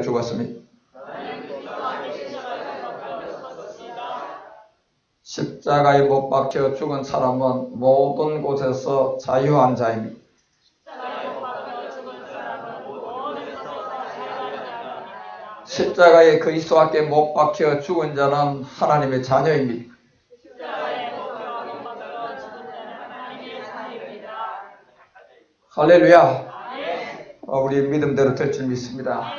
죽었습니다. 십자가에 못 박혀 죽은 사람은 모든 곳에서 자유한 자입니다. 십자가에 그리스도께 못 박혀 죽은 자는 하나님의 자녀입니다. 할렐루야. 우리 믿음대로 될 줄 믿습니다.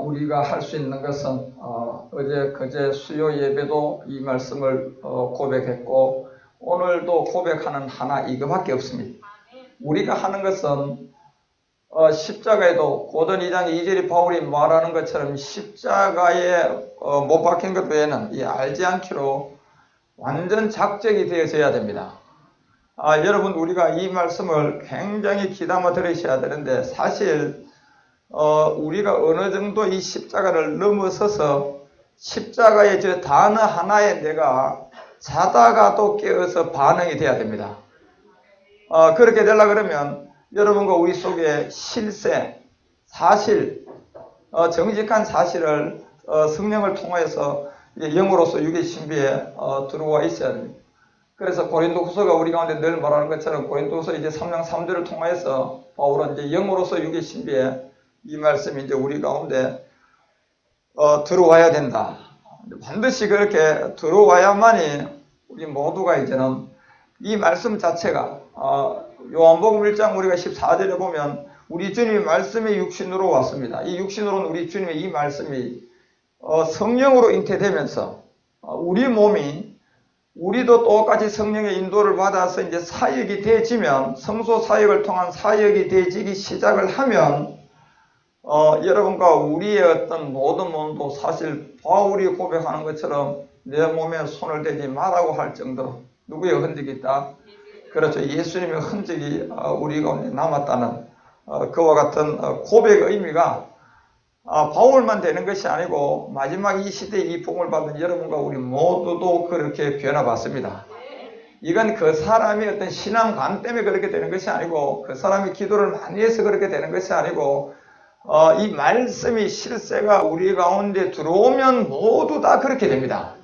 우리가 할 수 있는 것은 어제 그제 수요 예배도 이 말씀을 고백했고 오늘도 고백하는 하나 이거밖에 없습니다. 우리가 하는 것은 십자가에도 고전 2장 2절이 바울이 말하는 것처럼 십자가에 못 박힌 것 외에는 알지 않기로 완전 작정이 되어져야 됩니다. 여러분 우리가 이 말씀을 굉장히 귀담아 들으셔야 되는데 사실 우리가 어느 정도 이 십자가를 넘어서서 십자가의 저 단어 하나에 내가 자다가도 깨어서 반응이 돼야 됩니다. 그렇게 되려고 그러면 여러분과 우리 속에 실세, 사실, 정직한 사실을 성령을 통해서 영으로서 육의 신비에 들어와 있어야 됩니다. 그래서 고린도후서가 우리 가운데 늘 말하는 것처럼 고린도후서 이제 3장 3절을 통해서 바울은 이제 영으로서 육의 신비에 이 말씀이 이제 우리 가운데 들어와야 된다. 반드시 그렇게 들어와야만이 우리 모두가 이제는 이 말씀 자체가 요한복음 1장 우리가 14절에 보면 우리 주님이 말씀의 육신으로 왔습니다. 이 육신으로는 우리 주님의 이 말씀이 성령으로 잉태되면서 우리 몸이 우리도 똑같이 성령의 인도를 받아서 이제 사역이 되어지면 성소 사역을 통한 사역이 되어지기 시작을 하면 여러분과 우리의 어떤 모든 몸도 사실 바울이 고백하는 것처럼 내 몸에 손을 대지 말라고 할 정도로 누구의 흔적이 있다? 그렇죠. 예수님의 흔적이 우리 가운데 남았다는 그와 같은 고백의 의미가 바울만 되는 것이 아니고 마지막 이 시대에 이 복음을 받은 여러분과 우리 모두도 그렇게 변화받습니다. 이건 그 사람의 어떤 신앙관 때문에 그렇게 되는 것이 아니고 그 사람이 기도를 많이 해서 그렇게 되는 것이 아니고 이 말씀이 실세가 우리 가운데 들어오면 모두 다 그렇게 됩니다.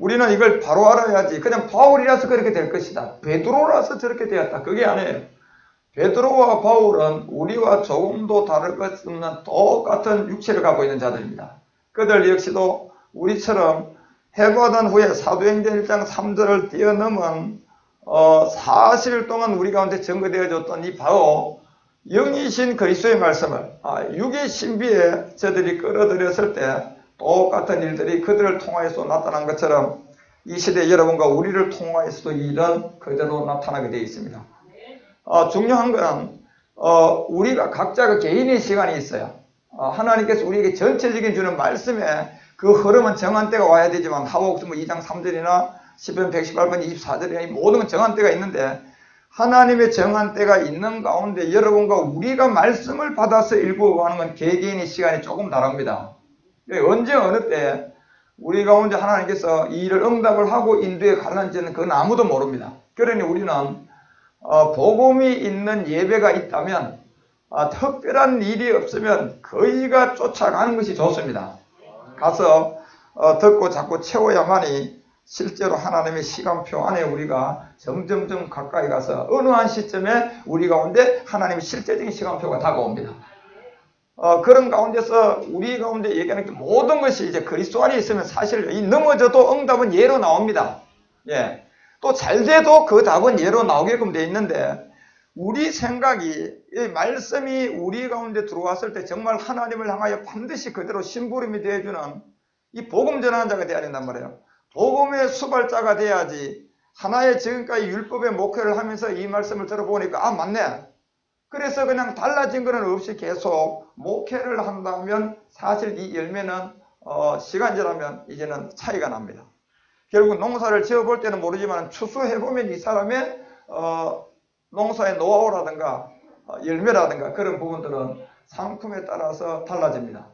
우리는 이걸 바로 알아야지 그냥 바울이라서 그렇게 될 것이다. 베드로라서 저렇게 되었다. 그게 아니에요. 베드로와 바울은 우리와 조금도 다를 것 없는 똑같은 육체를 갖고 있는 자들입니다. 그들 역시도 우리처럼 해받은 후에 사도행전 1장 3절을 뛰어넘은 40일 동안 우리 가운데 증거되어졌던 이 바로 영이신 그리스도의 말씀을 육의 신비에 저들이 끌어들였을 때 똑같은 일들이 그들을 통하여서 나타난 것처럼 이 시대 여러분과 우리를 통하여서도 이런 그대로 나타나게 되어 있습니다. 중요한 건 우리가 각자가 개인의 시간이 있어요. 하나님께서 우리에게 전체적인 주는 말씀에 그 흐름은 정한 때가 와야 되지만 하박국 2장 3절이나 시편 118편 24절이나 이 모든 건 정한 때가 있는데 하나님의 정한 때가 있는 가운데 여러분과 우리가 말씀을 받아서 읽어가는 건 개개인의 시간이 조금 다릅니다. 언제 어느 때 우리 가운데 하나님께서 이 일을 응답을 하고 인도에 갈는지는 그건 아무도 모릅니다. 그러니 우리는 복음이 있는 예배가 있다면 특별한 일이 없으면 거의가 쫓아가는 것이 좋습니다. 가서 듣고 자꾸 채워야만이 실제로 하나님의 시간표 안에 우리가 점점점 가까이 가서 어느 한 시점에 우리 가운데 하나님의 실제적인 시간표가 다가옵니다. 그런 가운데서 우리 가운데 얘기하는 모든 것이 이제 그리스도 안에 있으면 사실 이 넘어져도 응답은 예로 나옵니다. 예. 또 잘 돼도 그 답은 예로 나오게끔 돼 있는데 우리 생각이 이 말씀이 우리 가운데 들어왔을 때 정말 하나님을 향하여 반드시 그대로 심부름이 되어주는 이 복음 전하는 자가 되어야 된단 말이에요. 복음의 수발자가 돼야지 하나의 지금까지 율법의 목회를 하면서 이 말씀을 들어보니까 맞네. 그래서 그냥 달라진 것은 없이 계속 목회를 한다면 사실 이 열매는 시간 지나면 이제는 차이가 납니다. 결국 농사를 지어볼 때는 모르지만 추수해보면 이 사람의 농사의 노하우라든가 열매라든가 그런 부분들은 상품에 따라서 달라집니다.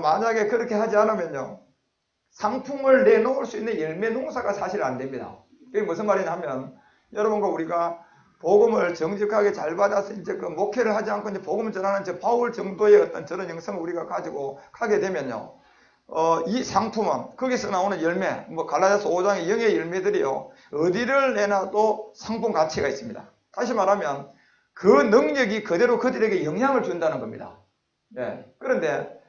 만약에 그렇게 하지 않으면요 상품을 내놓을 수 있는 열매 농사가 사실 안 됩니다. 그게 무슨 말이냐 하면 여러분과 우리가 복음을 정직하게 잘 받아서 이제 그 목회를 하지 않고 이제 복음을 전하는 저 바울 정도의 어떤 저런 영성을 우리가 가지고 가게 되면요. 이 상품은 거기서 나오는 열매, 뭐 갈라디아서 5장의 영의 열매들이요. 어디를 내놔도 상품 가치가 있습니다. 다시 말하면 그 능력이 그대로 그들에게 영향을 준다는 겁니다. 네. 그런데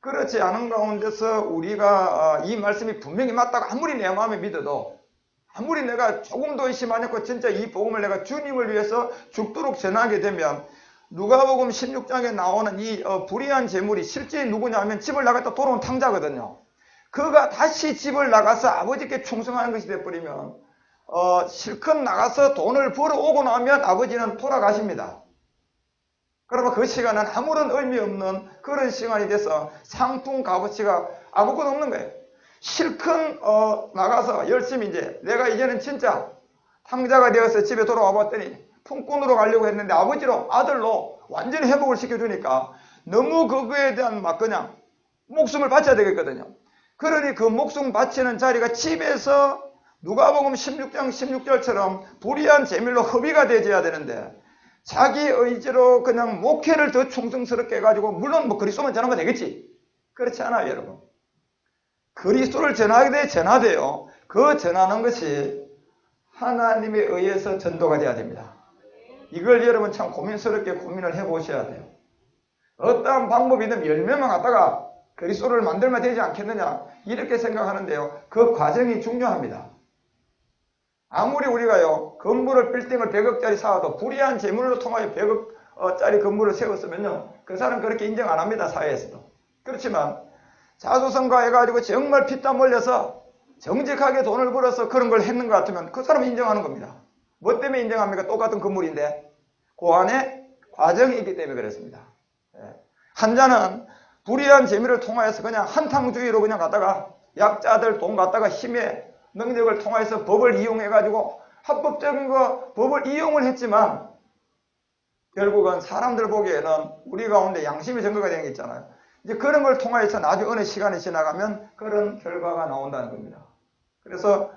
그렇지 않은 가운데서 우리가 이 말씀이 분명히 맞다고 아무리 내 마음에 믿어도 아무리 내가 조금도 의심 안 했고 진짜 이 복음을 내가 주님을 위해서 죽도록 전하게 되면 누가복음 16장에 나오는 이 불의한 재물이 실제 누구냐면 집을 나갔다 돌아온 탕자거든요. 그가 다시 집을 나가서 아버지께 충성하는 것이 되어버리면 실컷 나가서 돈을 벌어오고 나면 아버지는 돌아가십니다. 그러면 그 시간은 아무런 의미 없는 그런 시간이 돼서 상품 값어치가 아무것도 없는 거예요. 실컷 나가서 열심히 이제 내가 이제는 진짜 탕자가 되어서 집에 돌아와 봤더니 품꾼으로 가려고 했는데 아버지로 아들로 완전히 회복을 시켜주니까 너무 그거에 대한 막 그냥 목숨을 바쳐야 되겠거든요. 그러니 그 목숨 바치는 자리가 집에서 누가복음 16장 16절처럼 불의한 재물로 허비가 되어야 되는데 자기 의지로 그냥 목회를 더 충성스럽게 해가지고 물론 뭐 그리스도만 전하면 되겠지. 그렇지 않아요, 여러분. 그리스도를 전하되요. 그 전하는 것이 하나님에 의해서 전도가 돼야 됩니다. 이걸 여러분 참 고민스럽게 고민을 해보셔야 돼요. 어떠한 방법이든 열매만 갖다가 그리스도를 만들면 되지 않겠느냐 이렇게 생각하는데요. 그 과정이 중요합니다. 아무리 우리가요 건물을 빌딩을 100억짜리 사와도 불의한 재물로 통하여 100억짜리 건물을 세웠으면요 그 사람 그렇게 인정 안 합니다. 사회에서도. 그렇지만 자수성가 해가지고 정말 피땀 흘려서 정직하게 돈을 벌어서 그런 걸 했는 것 같으면 그 사람은 인정하는 겁니다. 뭐 때문에 인정합니까? 똑같은 건물인데 그 안에 과정이 있기 때문에 그렇습니다. 한 자는 불의한 재미를 통하여서 그냥 한탕주의로 그냥 갖다가 약자들 돈 갖다가 힘의 능력을 통해서 법을 이용해가지고 합법적인 법을 이용을 했지만 결국은 사람들 보기에는 우리 가운데 양심이 증거가 되는 게 있잖아요. 이제 그런 걸 통해서 나중에 어느 시간이 지나가면 그런 결과가 나온다는 겁니다. 그래서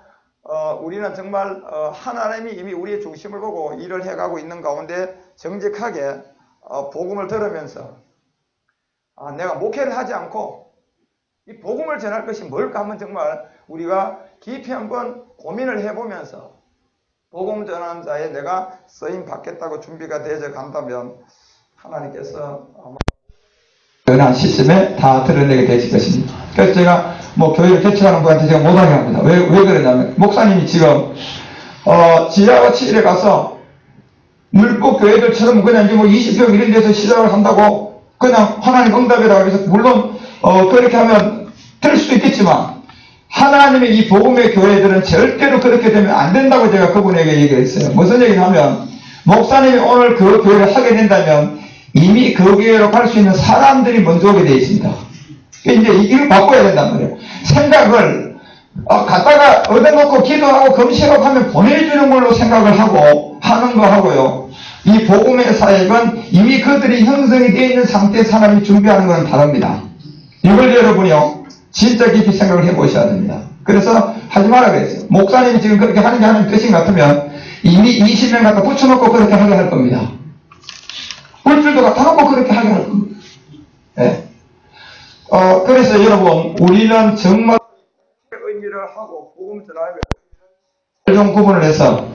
우리는 정말 하나님이 이미 우리의 중심을 보고 일을 해가고 있는 가운데 정직하게 복음을 들으면서 내가 목회를 하지 않고 이 복음을 전할 것이 뭘까 하면 정말 우리가 깊이 한번 고민을 해보면서 복음 전하는 자에 내가 쓰임 받겠다고 준비가 되어져 간다면 하나님께서 연한 시스템에 다 드러내게 되실 것입니다. 그래서 제가 뭐 교회를 개척하는 분한테 제가 못하게 합니다. 왜 그러냐면 목사님이 지금 지하와 7일에 가서 율법 교회들처럼 그냥 이제 뭐 20평 이런 데서 시작을 한다고 그냥 하나님 응답이라고 해서 물론 그렇게 하면 될 수도 있겠지만 하나님의 이 복음의 교회들은 절대로 그렇게 되면 안 된다고 제가 그분에게 얘기했어요. 무슨 얘기를 하면 목사님이 오늘 그 교회를 하게 된다면 이미 그 교회로 갈 수 있는 사람들이 먼저 오게 되어 있습니다. 이제 이걸 바꿔야 된단 말이에요. 생각을 갖다가 얻어놓고 기도하고 금식하고 하면 보내주는 걸로 생각을 하고 하는 거 하고요. 이 복음의 사역은 이미 그들이 형성이 되어 있는 상태에서 사람이 준비하는 것은 다릅니다. 이걸 여러분이요 진짜 깊이 생각을 해보셔야 됩니다. 그래서 하지 말라 그랬어요. 목사님이 지금 그렇게 하는 게 하나님 뜻인 것 같으면 이미 20명 갖다 붙여놓고 그렇게 하게 할 겁니다. 물질도 갖다 놓고 그렇게 하게 할 겁니다. 네. 그래서 여러분 우리는 정말 의미를 하고 복음 전하면 좀 구분을 해서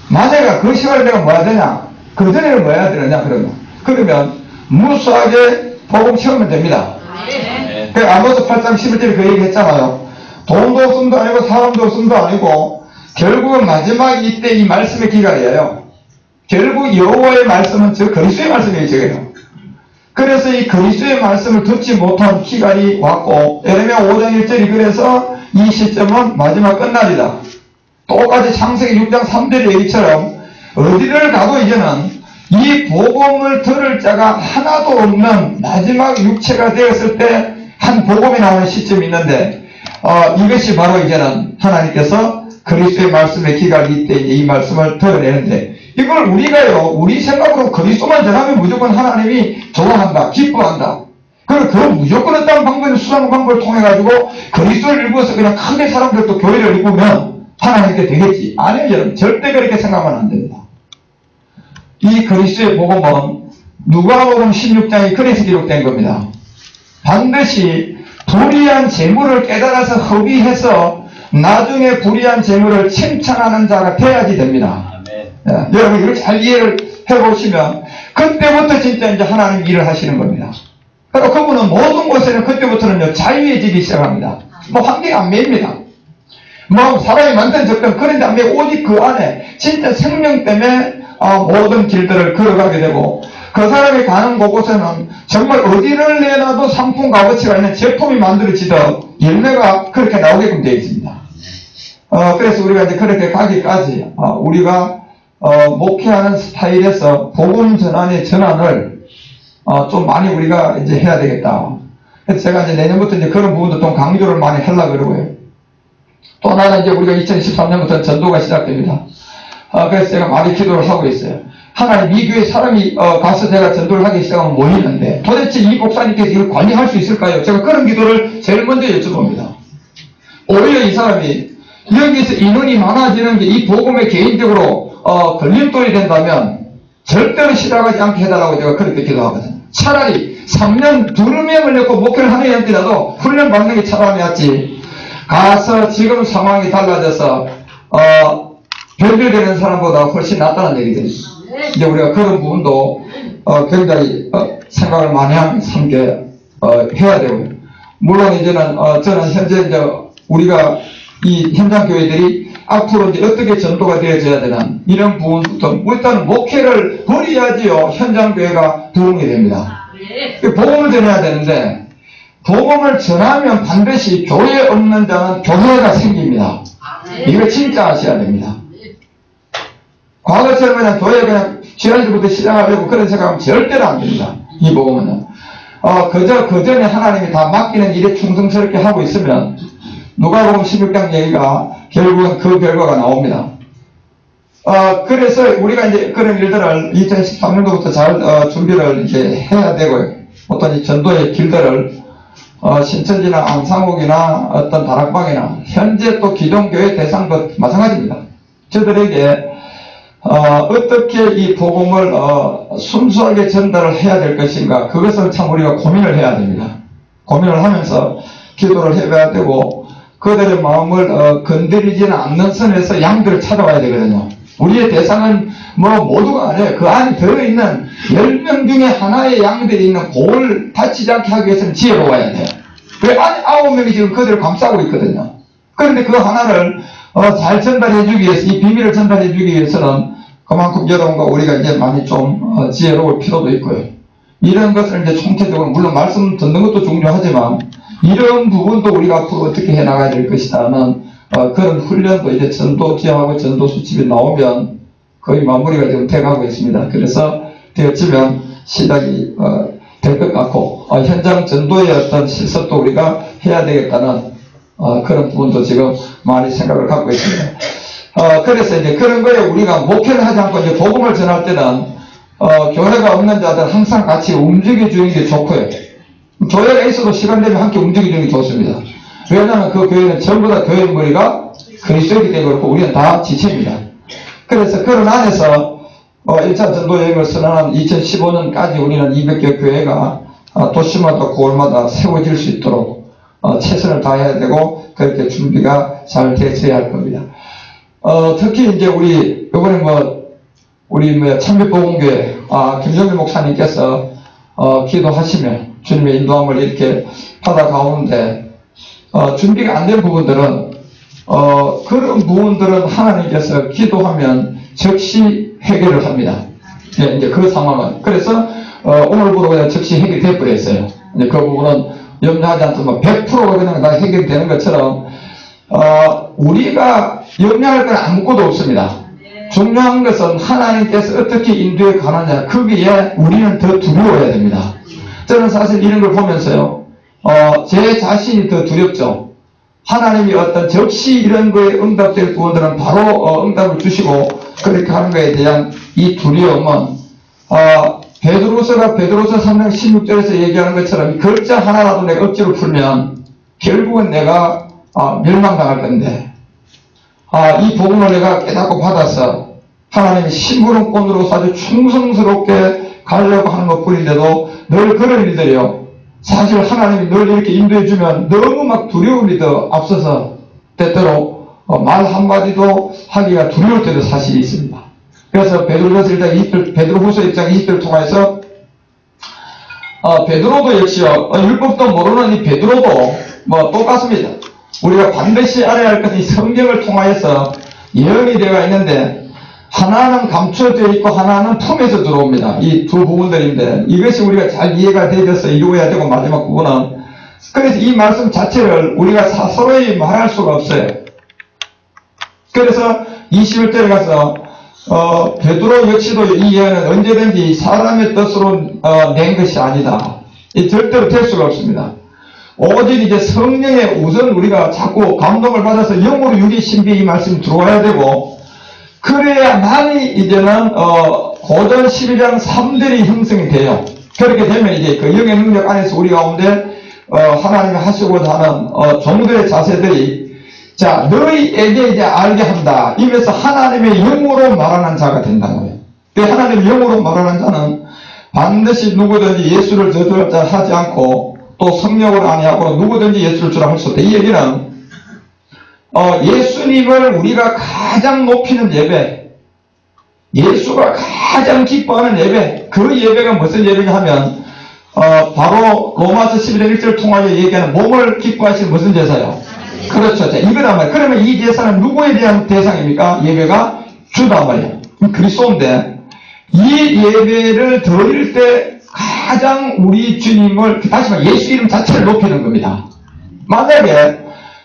만약에 그 시간에 내가 뭐 해야 되냐 그 전에는 뭐 해야 되느냐 그러면 무수하게 복음 채우면 됩니다. 네. 그 아모스 8장 11절에 그 얘기 했잖아요. 돈도 없음도 아니고 사람도 없음도 아니고 결국은 마지막 이때 이 말씀의 기간이에요. 결국 여호와의 말씀은 저 그리스도의 말씀이에요. 저게요. 그래서 이 그리스도의 말씀을 듣지 못한 기간이 왔고 예레미야 5장 1절이 그래서 이 시점은 마지막 끝날이다. 똑같이 창세기 6장 3절의 얘기처럼 어디를 가도 이제는 이 복음을 들을 자가 하나도 없는 마지막 육체가 되었을 때 한 복음이 나오는 시점이 있는데 이것이 바로 이제는 하나님께서 그리스도의 말씀의 기간이 이때 이 말씀을 드러내는데 이걸 우리가요 우리 생각으로 그리스도만 전하면 무조건 하나님이 좋아한다 기뻐한다 그리고 그 무조건 어떤 방법을 수단과 방법을 통해 가지고 그리스도를 일구어서 그냥 크게 사람들도 교회를 일구면 하나님께 되겠지. 아니요 여러분 절대 그렇게 생각하면 안 됩니다. 이 그리스도의 복음은 누가복음 16장이 그래서 기록된 겁니다. 반드시 불의한 재물을 깨달아서 허비해서 나중에 불의한 재물을 칭찬하는 자가 돼야지 됩니다. 여러분 이걸 잘 이해를 해보시면 그때부터 진짜 이제 하나님 일을 하시는 겁니다. 그리고 그분은 모든 곳에는 그때부터는요 자유해지기 시작합니다. 뭐 환경이 안 매입니다. 뭐 사람이 만든 적당 그런데 안 매고 오직 그 안에 진짜 생명 때문에 모든 길들을 걸어가게 되고 그 사람이 가는 곳곳에는 정말 어디를 내놔도 상품 값어치가 있는 제품이 만들어지듯 열매가 그렇게 나오게끔 되어 있습니다. 그래서 우리가 이제 그렇게 가기까지 우리가 목회하는 스타일에서 복음 전환의 전환을 좀 많이 우리가 이제 해야 되겠다. 그래서 제가 이제 내년부터 이제 그런 부분도 좀 강조를 많이 하려고 그러고요. 또 하나는 이제 우리가 2013년부터 전도가 시작됩니다. 그래서 제가 많이 기도를 하고 있어요. 하나님 이 교회 사람이 가서 제가 전도를 하기 시작하면 모이는데 도대체 이 목사님께서 이걸 관리할 수 있을까요? 제가 그런 기도를 제일 먼저 여쭤봅니다. 오히려 이 사람이 여기서 인원이 많아지는 게 이 복음에 개인적으로 걸림돌이 된다면 절대로 시작하지 않게 해달라고 제가 그렇게 기도하거든요. 차라리 3년 2명을 넣고 목회를 하는 애들이라도 훈련 받는 게 차라리 낫지. 가서 지금 상황이 달라져서 변별되는 사람보다 훨씬 낫다는 얘기들이 이제 우리가 그런 부분도 굉장히 생각을 많이 하면서 함께 해야 되고요. 물론 이제는 저는 현재 이제 우리가 이 현장 교회들이 앞으로 이제 어떻게 전도가 되어져야 되는 이런 부분부터 일단 목회를 버려야지요 현장 교회가 도움이 됩니다. 복음을 전해야 되는데 복음을 전하면 반드시 교회 없는 자는 교회가 생깁니다. 이거 진짜 아셔야 됩니다. 과거처럼 그냥 교회 그냥 지난주부터 시작하려고 그런 생각하면 절대로 안 됩니다. 이 복음은 그저 그 전에 하나님이 다 맡기는 일에 충성스럽게 하고 있으면 누가복음 16장 얘기가 결국은 그 결과가 나옵니다. 그래서 우리가 이제 그런 일들을 2013년도부터 잘 준비를 이제 해야 되고요. 어떤 이 전도의 길들을 신천지나 안상옥이나 어떤 다락방이나 현재 또 기존교회 대상도 마찬가지입니다. 저들에게 어떻게 이 복음을 순수하게 전달을 해야 될 것인가 그것을 참 우리가 고민을 해야 됩니다. 고민을 하면서 기도를 해봐야 되고 그들의 마음을 건드리지는 않는 선에서 양들을 찾아와야 되거든요. 우리의 대상은 뭐 모두가 아니에요. 그 안에 들어있는 10명 중에 하나의 양들이 있는 그걸 다치지 않게 하기 위해서는 지혜로워야 돼요. 그 안에 9명이 지금 그들을 감싸고 있거든요. 그런데 그 하나를 잘 전달해주기 위해서 이 비밀을 전달해주기 위해서는 그만큼 여러분과 우리가 이제 많이 좀 지혜로울 필요도 있고요. 이런 것을 이제 총체적으로 물론 말씀 듣는 것도 중요하지만 이런 부분도 우리가 앞으로 어떻게 해나가야 될 것이다는 그런 훈련도 이제 전도지하고 전도수집이 나오면 거의 마무리가 지금 돼가고 있습니다. 그래서 되어지면 시작이 될 것 같고 현장 전도의 어떤 실습도 우리가 해야 되겠다는 그런 부분도 지금 많이 생각을 갖고 있습니다. 그래서 이제 그런 거에 우리가 목회를 하지 않고 이제 복음을 전할 때는 교회가 없는 자들 항상 같이 움직여주는 게 좋고요. 교회가 있어도 시간 되면 함께 움직여주는 게 좋습니다. 왜냐하면 그 교회는 전부 다 교회의 머리가 그리스도이기 때문에 그렇고 우리는 다 지체입니다. 그래서 그런 안에서 1차 전도 여행을 선언한 2015년까지 우리는 200개 교회가 도시마다 고을마다 세워질 수 있도록 최선을 다해야 되고 그렇게 준비가 잘 되어야 할 겁니다. 특히 이제 우리 이번에 우리 참빛복음교회 김정일 목사님께서 기도하시면 주님의 인도함을 이렇게 받아가오는데 준비가 안 된 부분들은 그런 부분들은 하나님께서 기도하면 즉시 해결을 합니다. 예, 이제 그 상황은 그래서 오늘부로 그냥 즉시 해결돼 버렸어요. 이제 그 부분은 염려하지 않지만 100% 그냥 다 해결되는 것처럼 우리가 염려할 건 아무것도 없습니다. 중요한 것은 하나님께서 어떻게 인도해 가느냐 거기에 우리는 더 두려워해야 됩니다. 저는 사실 이런 걸 보면서요 제 자신이 더 두렵죠. 하나님이 어떤 즉시 이런 거에 응답될 부분들은 바로 응답을 주시고 그렇게 하는 거에 대한 이 두려움은 베드로서가 베드로서 3장 16절에서 얘기하는 것처럼 글자 하나라도 내가 억지로 풀면 결국은 내가 멸망당할 건데 이 복음을 내가 깨닫고 받아서 하나님이 심부름꾼으로 아주 충성스럽게 가려고 하는 것 뿐인데도 늘 그런 일들이요. 사실 하나님이 늘 이렇게 인도해주면 너무 막 두려움이 더 앞서서 때때로 말 한마디도 하기가 두려울 때도 사실이 있습니다. 그래서 베드로후서 1장 20절을 통해서 베드로도 역시요, 율법도 모르는 이 베드로도 똑같습니다. 우리가 반드시 알아야 할 것은 이 성경을 통하여서 예언이 되어 있는데 하나는 감춰져 있고 하나는 품에서 들어옵니다. 이 두 부분들인데 이것이 우리가 잘 이해가 되어서 이루어야 되고 마지막 부분은 그래서 이 말씀 자체를 우리가 서로히 말할 수가 없어요. 그래서 21절에 가서 베드로 역시도 이 예언은 언제든지 사람의 뜻으로 낸 것이 아니다. 이 절대로 될 수가 없습니다. 오직 이제 성령의 우선 우리가 자꾸 감동을 받아서 영으로 유리 신비 이 말씀이 들어와야 되고 그래야만이 이제는 고전 12장 3절이 형성이 돼요. 그렇게 되면 이제 그 영의 능력 안에서 우리 가운데 하나님이 하시고자 하는 종들의 자세들이 자 너희에게 이제 알게 한다. 이면서 하나님의 영으로 말하는 자가 된다고요. 그 하나님의 영으로 말하는 자는 반드시 누구든지 예수를 저주할 자 하지 않고 또 성령으로 아니하고 누구든지 예수를 주라 할 수 없다. 이 얘기는 예수님을 우리가 가장 높이는 예배, 예수가 가장 기뻐하는 예배, 그 예배가 무슨 예배냐 하면 바로 로마서 11장 1절을 통하여 얘기하는 몸을 기뻐하시는 무슨 제사요? 그렇죠. 자, 이거란 말이에요. 그러면 이 제사는 누구에 대한 대상입니까? 예배가 주단 말이에요. 그리스도인데 이 예배를 드릴 때 가장 우리 주님을 다시 말해 예수 이름 자체를 높이는 겁니다. 만약에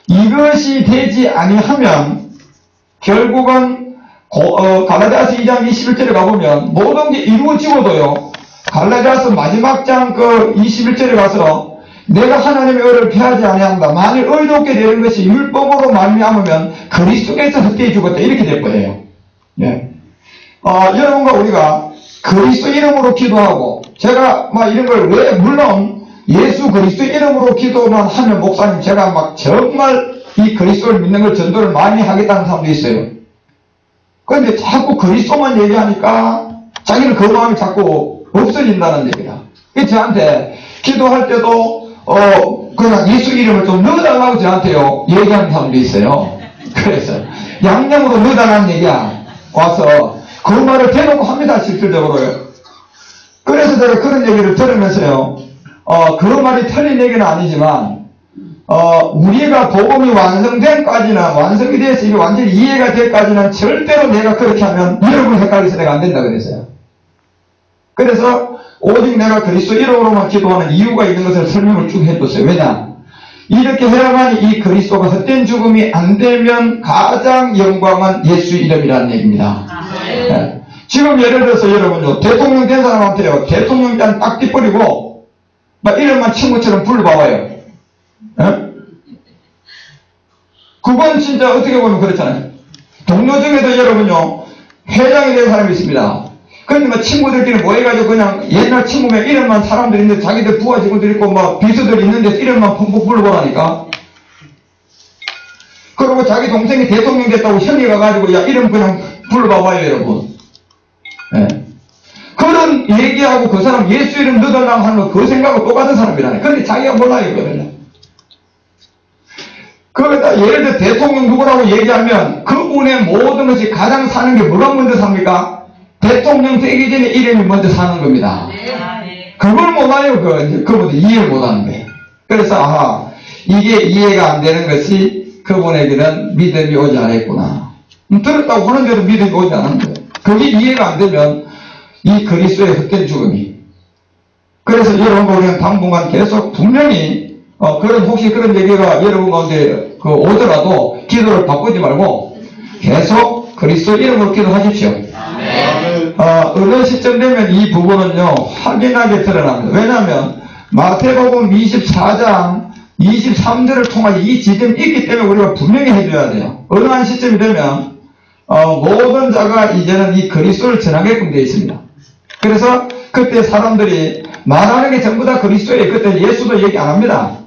이것이 되지 아니하면 결국은 갈라디아서 2장 21절에 가보면 모든 게 이루어지고도요. 갈라디아서 마지막 장 21절에 가서 내가 하나님의 의를 피하지 아니한다. 만일 의롭게 되는 것이 율법으로 말미암으면 그리스도께서 헛되이 죽었다. 이렇게 될 거예요. 예. 여러분과 우리가 그리스도 이름으로 기도하고 제가 이런 걸 왜 물론 예수 그리스도 이름으로 기도만 하면 목사님 제가 정말 이 그리스도를 믿는 걸 전도를 많이 하겠다는 사람도 있어요. 그런데 자꾸 그리스도만 얘기하니까 자기는 그 마음이 자꾸 없어진다는 얘기다. 저한테 기도할 때도 그냥 예수 이름을 좀 넣어달라고 저한테요 얘기하는 사람도 있어요. 그래서 양념으로 넣어달라는 얘기야. 와서 그 말을 대놓고 합니다. 실질적으로요. 그래서 제가 그런 얘기를 들으면서요. 그 말이 틀린 얘기는 아니지만 우리가 복음이 완성된까지는 완성이 돼서 이게 완전히 이해가 될까지는 절대로 내가 그렇게 하면 여러분 헷갈려서 내가 안 된다 그랬어요. 그래서 오직 내가 그리스도 이름으로만 기도하는 이유가 있는 것을 설명을 쭉 해줬어요. 왜냐? 이렇게 해야만 이 그리스도가 헛된 죽음이 안 되면 가장 영광은 예수 이름이라는 얘기입니다. 네. 지금 예를 들어서 여러분요 대통령 된 사람한테요 대통령 딴 딱 띠뿌리고 이름만 친구처럼 불러봐봐요. 네? 그건 진짜 어떻게 보면 그렇잖아요. 동료 중에도 여러분요 회장이 된 사람이 있습니다. 그런데 친구들끼리 모여가지고 그냥 옛날 친구면 이름만 사람들이 있는데 자기들 부하 직원들 있고 비서들 있는데 이름만 펑펑 불러보라니까. 그리고 자기 동생이 대통령 됐다고 형이 가가지고 야 이름 그냥 불러봐봐요 여러분. 네. 그런 얘기하고 그 사람 예수 이름 넣어달라고 하는 거 그 생각하고 똑같은 사람이라네. 그런데 자기가 몰라요 이거는요. 그러다 예를 들어 대통령 누구라고 얘기하면 그분의 모든 것이 가장 사는 게 뭐가 먼저 삽니까? 대통령 되기 전에 이름이 먼저 사는 겁니다. 그걸 못해요. 그분들 이해를 못하는 거예요. 그래서 이게 이해가 안 되는 것이 그분에게는 믿음이 오지 않았구나. 들었다고 하는데도 믿음이 오지 않은 거예요. 그게 이해가 안 되면 이 그리스도의 헛된 죽음이. 그래서 여러분과 우리는 당분간 계속 분명히 혹시 그런 얘기가 여러분 가운데 오더라도 기도를 바꾸지 말고 계속 그리스도 이름으로 기도하십시오. 어느 시점 되면 이 부분은요 확연하게 드러납니다. 왜냐하면 마태복음 24장 23절을 통하여 이 지점이 있기 때문에 우리가 분명히 해줘야 돼요. 어느 한 시점이 되면 모든 자가 이제는 이 그리스도를 전하게끔 되어 있습니다. 그래서 그때 사람들이 말하는 게 전부 다 그리스도예요. 그때 예수도 얘기 안 합니다.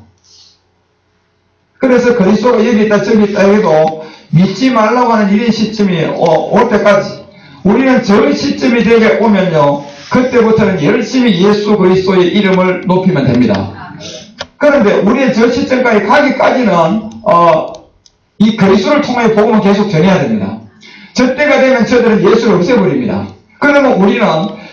그래서 그리스도가 여기 있다 저기 있다 해도 믿지 말라고 하는 이런 시점이 올 때까지 우리는 저 시점이 되게 오면요, 그때부터는 열심히 예수 그리스도의 이름을 높이면 됩니다. 그런데 우리의 저 시점까지 가기까지는 이 그리스도를 통해 복음을 계속 전해야 됩니다. 저 때가 되면 저들은 예수를 없애버립니다. 그러면 우리는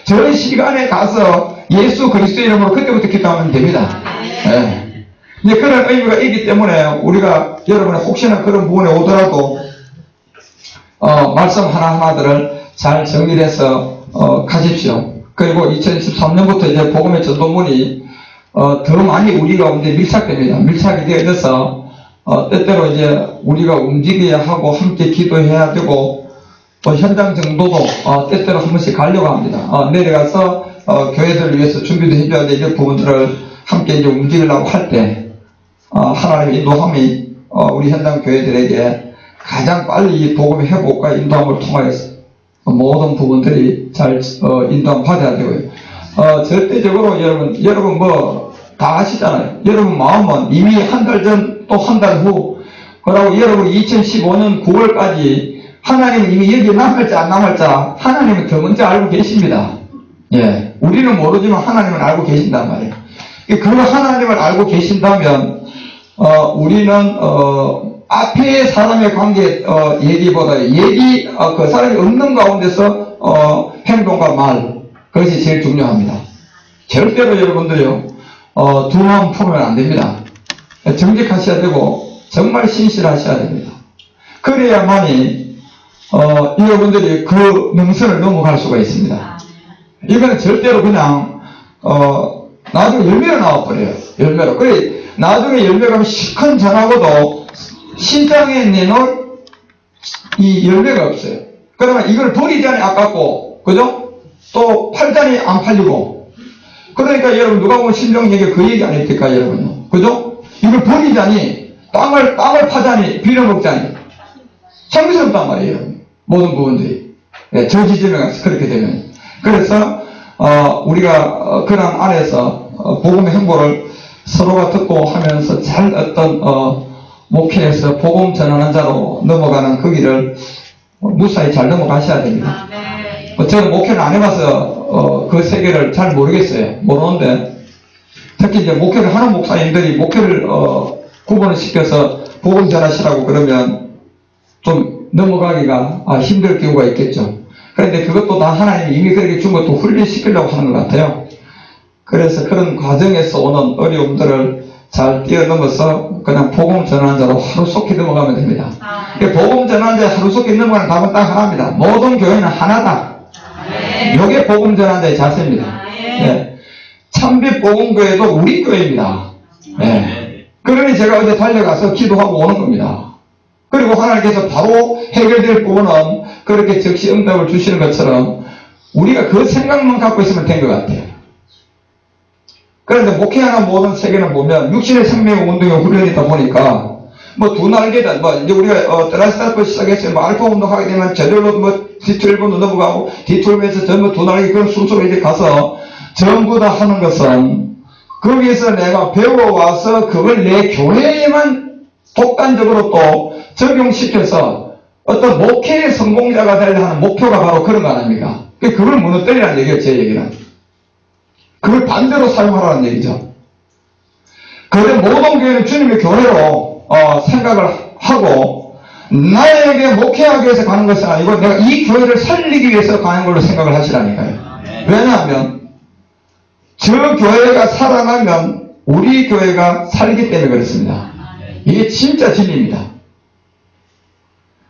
저 시간에 가서 예수 그리스도 이름으로 그때부터 기도하면 됩니다. 네. 이제 그런 의미가 있기 때문에 우리가 여러분 혹시나 그런 부분에 오더라도 말씀 하나하나들을 잘 정리해서 가십시오. 그리고 2013년부터 이제 복음의 전도문이 더 많이 우리 가운데 밀착됩니다. 밀착이 되어져서 때때로 이제 우리가 움직여야 하고 함께 기도해야 되고 현장 정도도 때때로 한 번씩 가려고 합니다. 내려가서 교회들을 위해서 준비도 해줘야 될 이런 부분들을 함께 이제 움직이려고 할 때 하나님의 인도함이 우리 현장 교회들에게 가장 빨리 이 복음의 회복과 인도함을 통하여서 모든 부분들이 잘 인도함 받아야 되고요. 절대적으로 여러분 뭐 다 아시잖아요. 여러분 마음은 이미 한 달 전 또 한 달 후 그러고 여러분 2015년 9월까지 하나님은 이미 여기에 남을자 안 남을자 하나님은 더 먼저 알고 계십니다. 예, 우리는 모르지만 하나님은 알고 계신단 말이에요. 그 하나님을 알고 계신다면 우리는 앞에 사람의 관계 얘기보다 그 사람이 없는 가운데서 행동과 말 그것이 제일 중요합니다. 절대로 여러분들요 두 마음 품으면 안 됩니다. 정직하셔야 되고 정말 신실하셔야 됩니다. 그래야만이 여러분들이 그 능선을 넘어갈 수가 있습니다. 이거는 절대로 그냥 나중에 열매가 나와버려요. 열매로. 그래 나중에 열매가 시큰 전하고도 시장에 내놓을 이 열매가 없어요. 그러면 이걸 버리자니 아깝고, 그죠? 또 팔자니 안 팔리고. 그러니까 여러분 누가 보면 신명 얘기 그 얘기 아닙니까 여러분요? 그죠? 이걸 버리자니 땅을 파자니 빌어먹자니 참스럽단 말이에요. 모든 부분들이. 네, 저 지점에 가서 그렇게 되면. 그래서 우리가 그런 안에서 복음의 행보를 서로가 듣고 하면서 잘 어떤 목회에서 복음 전하는 자로 넘어가는 그 길을 무사히 잘 넘어가셔야 됩니다. 저는 목회를 안 해봐서 그 세계를 잘 모르겠어요. 모르는데 특히 이제 목회를 하는 목사님들이 목회를 구분을 시켜서 복음 전하시라고 그러면 좀 넘어가기가 힘들 경우가 있겠죠. 그런데 그것도 다 하나님이 이미 그렇게 준 것도 훈련시키려고 하는 것 같아요. 그래서 그런 과정에서 오는 어려움들을 잘 뛰어넘어서 그냥 복음 전환자로 하루속히 넘어가면 됩니다. 복음 전환자 하루속히 넘어가는 답은 딱 하나입니다. 모든 교회는 하나다. 이게 복음 전환자의 자세입니다. 네. 참빛 복음교회도 우리 교회입니다. 네. 그러니 제가 어제 달려가서 기도하고 오는 겁니다. 그리고 하나님께서 바로 해결될 부분은 그렇게 즉시 응답을 주시는 것처럼 우리가 그 생각만 갖고 있으면 된 것 같아요. 그런데 목회하는 모든 세계는 보면 육신의 생명 운동의 훈련이다 보니까 뭐 두 날개다 이제 우리가 트라이스타트 시작했어요. 뭐 알파 운동하게 되면 저절로 뭐 D12도 넘어가고 D12에서 전부 두 날개 그런 순서로 이제 가서 전부 다 하는 것은 거기에서 내가 배워와서 그걸 내 교회에만 독단적으로 또 적용시켜서 어떤 목회의 성공자가 되려 하는 목표가 바로 그런 거 아닙니까? 그걸 무너뜨리라는 얘기예요. 제 얘기는. 그걸 반대로 사용하라는 얘기죠. 그런데 모든 교회는 주님의 교회로 생각을 하고 나에게 목회하기 위해서 가는 것은 아니고 내가 이 교회를 살리기 위해서 가는 걸로 생각을 하시라니까요. 왜냐하면 저 교회가 살아나면 우리 교회가 살기 때문에 그렇습니다. 이게 진짜 진리입니다.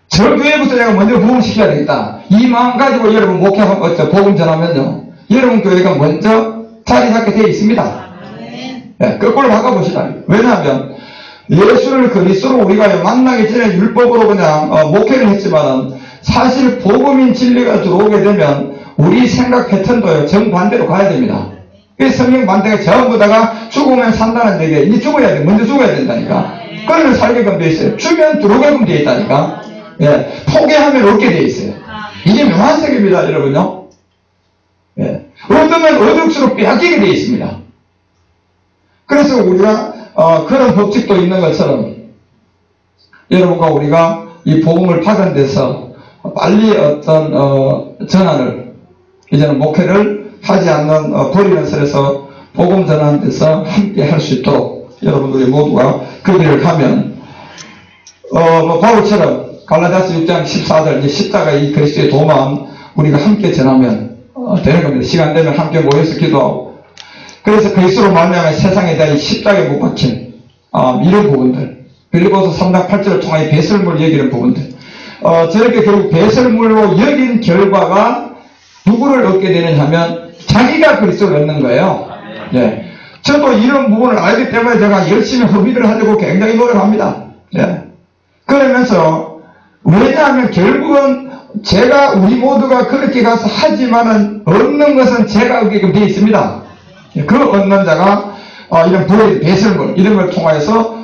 저 교회부터 내가 먼저 부흥시켜야 되겠다. 이 마음 가지고 여러분 목회하고 복음 전하면요. 여러분 교회가 먼저 자리 잡게 되어 있습니다. 네, 거꾸로 바꿔보시라니. 왜냐하면 예수를 그리스도로 우리가 만나기 전에 율법으로 그냥 목회를 했지만은 사실 복음인 진리가 들어오게 되면 우리 생각 패턴도요 정반대로 가야 됩니다. 그래서 성경 반대가 전부 다가 죽으면 산다는 얘기에 이제 죽어야 돼. 먼저 죽어야 된다니까. 그러면 살게끔 되어 있어요. 주면 들어오게끔 되어 있다니까. 예, 포기하면 얻게 되어 있어요. 이게 묘한 세계입니다, 여러분요. 예, 얻으면 얻을수록 빼앗기게 되어 있습니다. 그래서 우리가 그런 법칙도 있는 것처럼 여러분과 우리가 이 복음을 받은 데서 빨리 어떤 전환을 이제는 목회를 하지 않는 버리는 설에서 복음 전환 데서 함께 할 수 있도록 여러분들이 모두가 그 길을 가면 바울처럼 갈라디아서 6장 14절 이제 십자가의 이 그리스도의 도만 우리가 함께 전하면 되는 겁니다. 시간 되면 함께 모여서 기도하고 그래서 그리스도로 말미암아 세상에 대한 십자가에 못 박힌 이런 부분들 빌립보서 3장 8절을 통하여 배설물 여기는 부분들 저렇게 결국 배설물로 여긴 결과가 누구를 얻게 되느냐 하면 자기가 그리스도를 얻는 거예요. 예. 저도 이런 부분을 알기 때문에 제가 열심히 허비를 하려고 굉장히 노력합니다. 예. 그러면서 왜냐하면 결국은 우리 모두가 그렇게 가서 하지만은 얻는 것은 제가 얻게끔 되어 있습니다. 그 얻는 자가 이런 배설물 이런 걸 통해서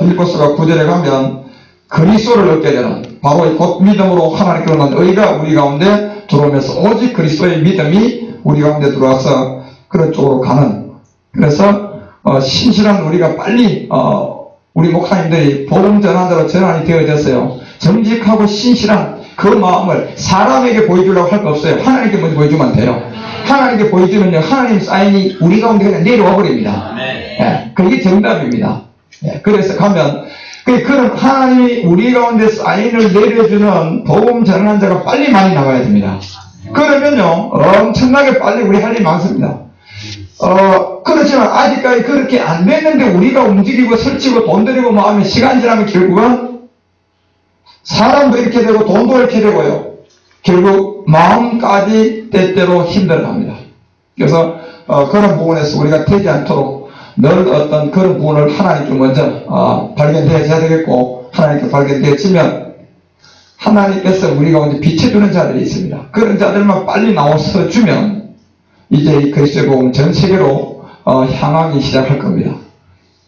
빌립보서가 9절에 가면 그리스도를 얻게 되는 바로 곧 믿음으로 하나님께 얻는 의가 우리 가운데 들어오면서 오직 그리스도의 믿음이 우리 가운데 들어와서 그런 쪽으로 가는 그래서 신실한 우리가 빨리 우리 목사님들이 복음 전환자로 전환이 되어졌어요. 정직하고 신실한 그 마음을 사람에게 보여주려고 할 거 없어요. 하나님께 먼저 보여주면 돼요. 하나님께 보여주면요 하나님 사인이 우리 가운데 그냥 내려와 버립니다. 예, 그게 정답입니다. 예, 그래서 가면 그런 하나님이 우리 가운데 사인을 내려주는 복음 전환자가 빨리 많이 나와야 됩니다. 그러면요 엄청나게 빨리 우리 할 일이 많습니다. 그렇지만 아직까지 그렇게 안 됐는데 우리가 움직이고 설치고 돈 들이고 마음에 시간 지나면 결국은 사람도 이렇게 되고 돈도 이렇게 되고요. 결국 마음까지 때때로 힘들어갑니다. 그래서 그런 부분에서 우리가 되지 않도록 늘 어떤 그런 부분을 하나님께 먼저 발견되어져야 되겠고 하나님께 발견되어지면 하나님께서 우리 가운데 비춰주는 자들이 있습니다. 그런 자들만 빨리 나와서 주면 이제 이 그리스도의 복음 전 세계로 향하기 시작할 겁니다.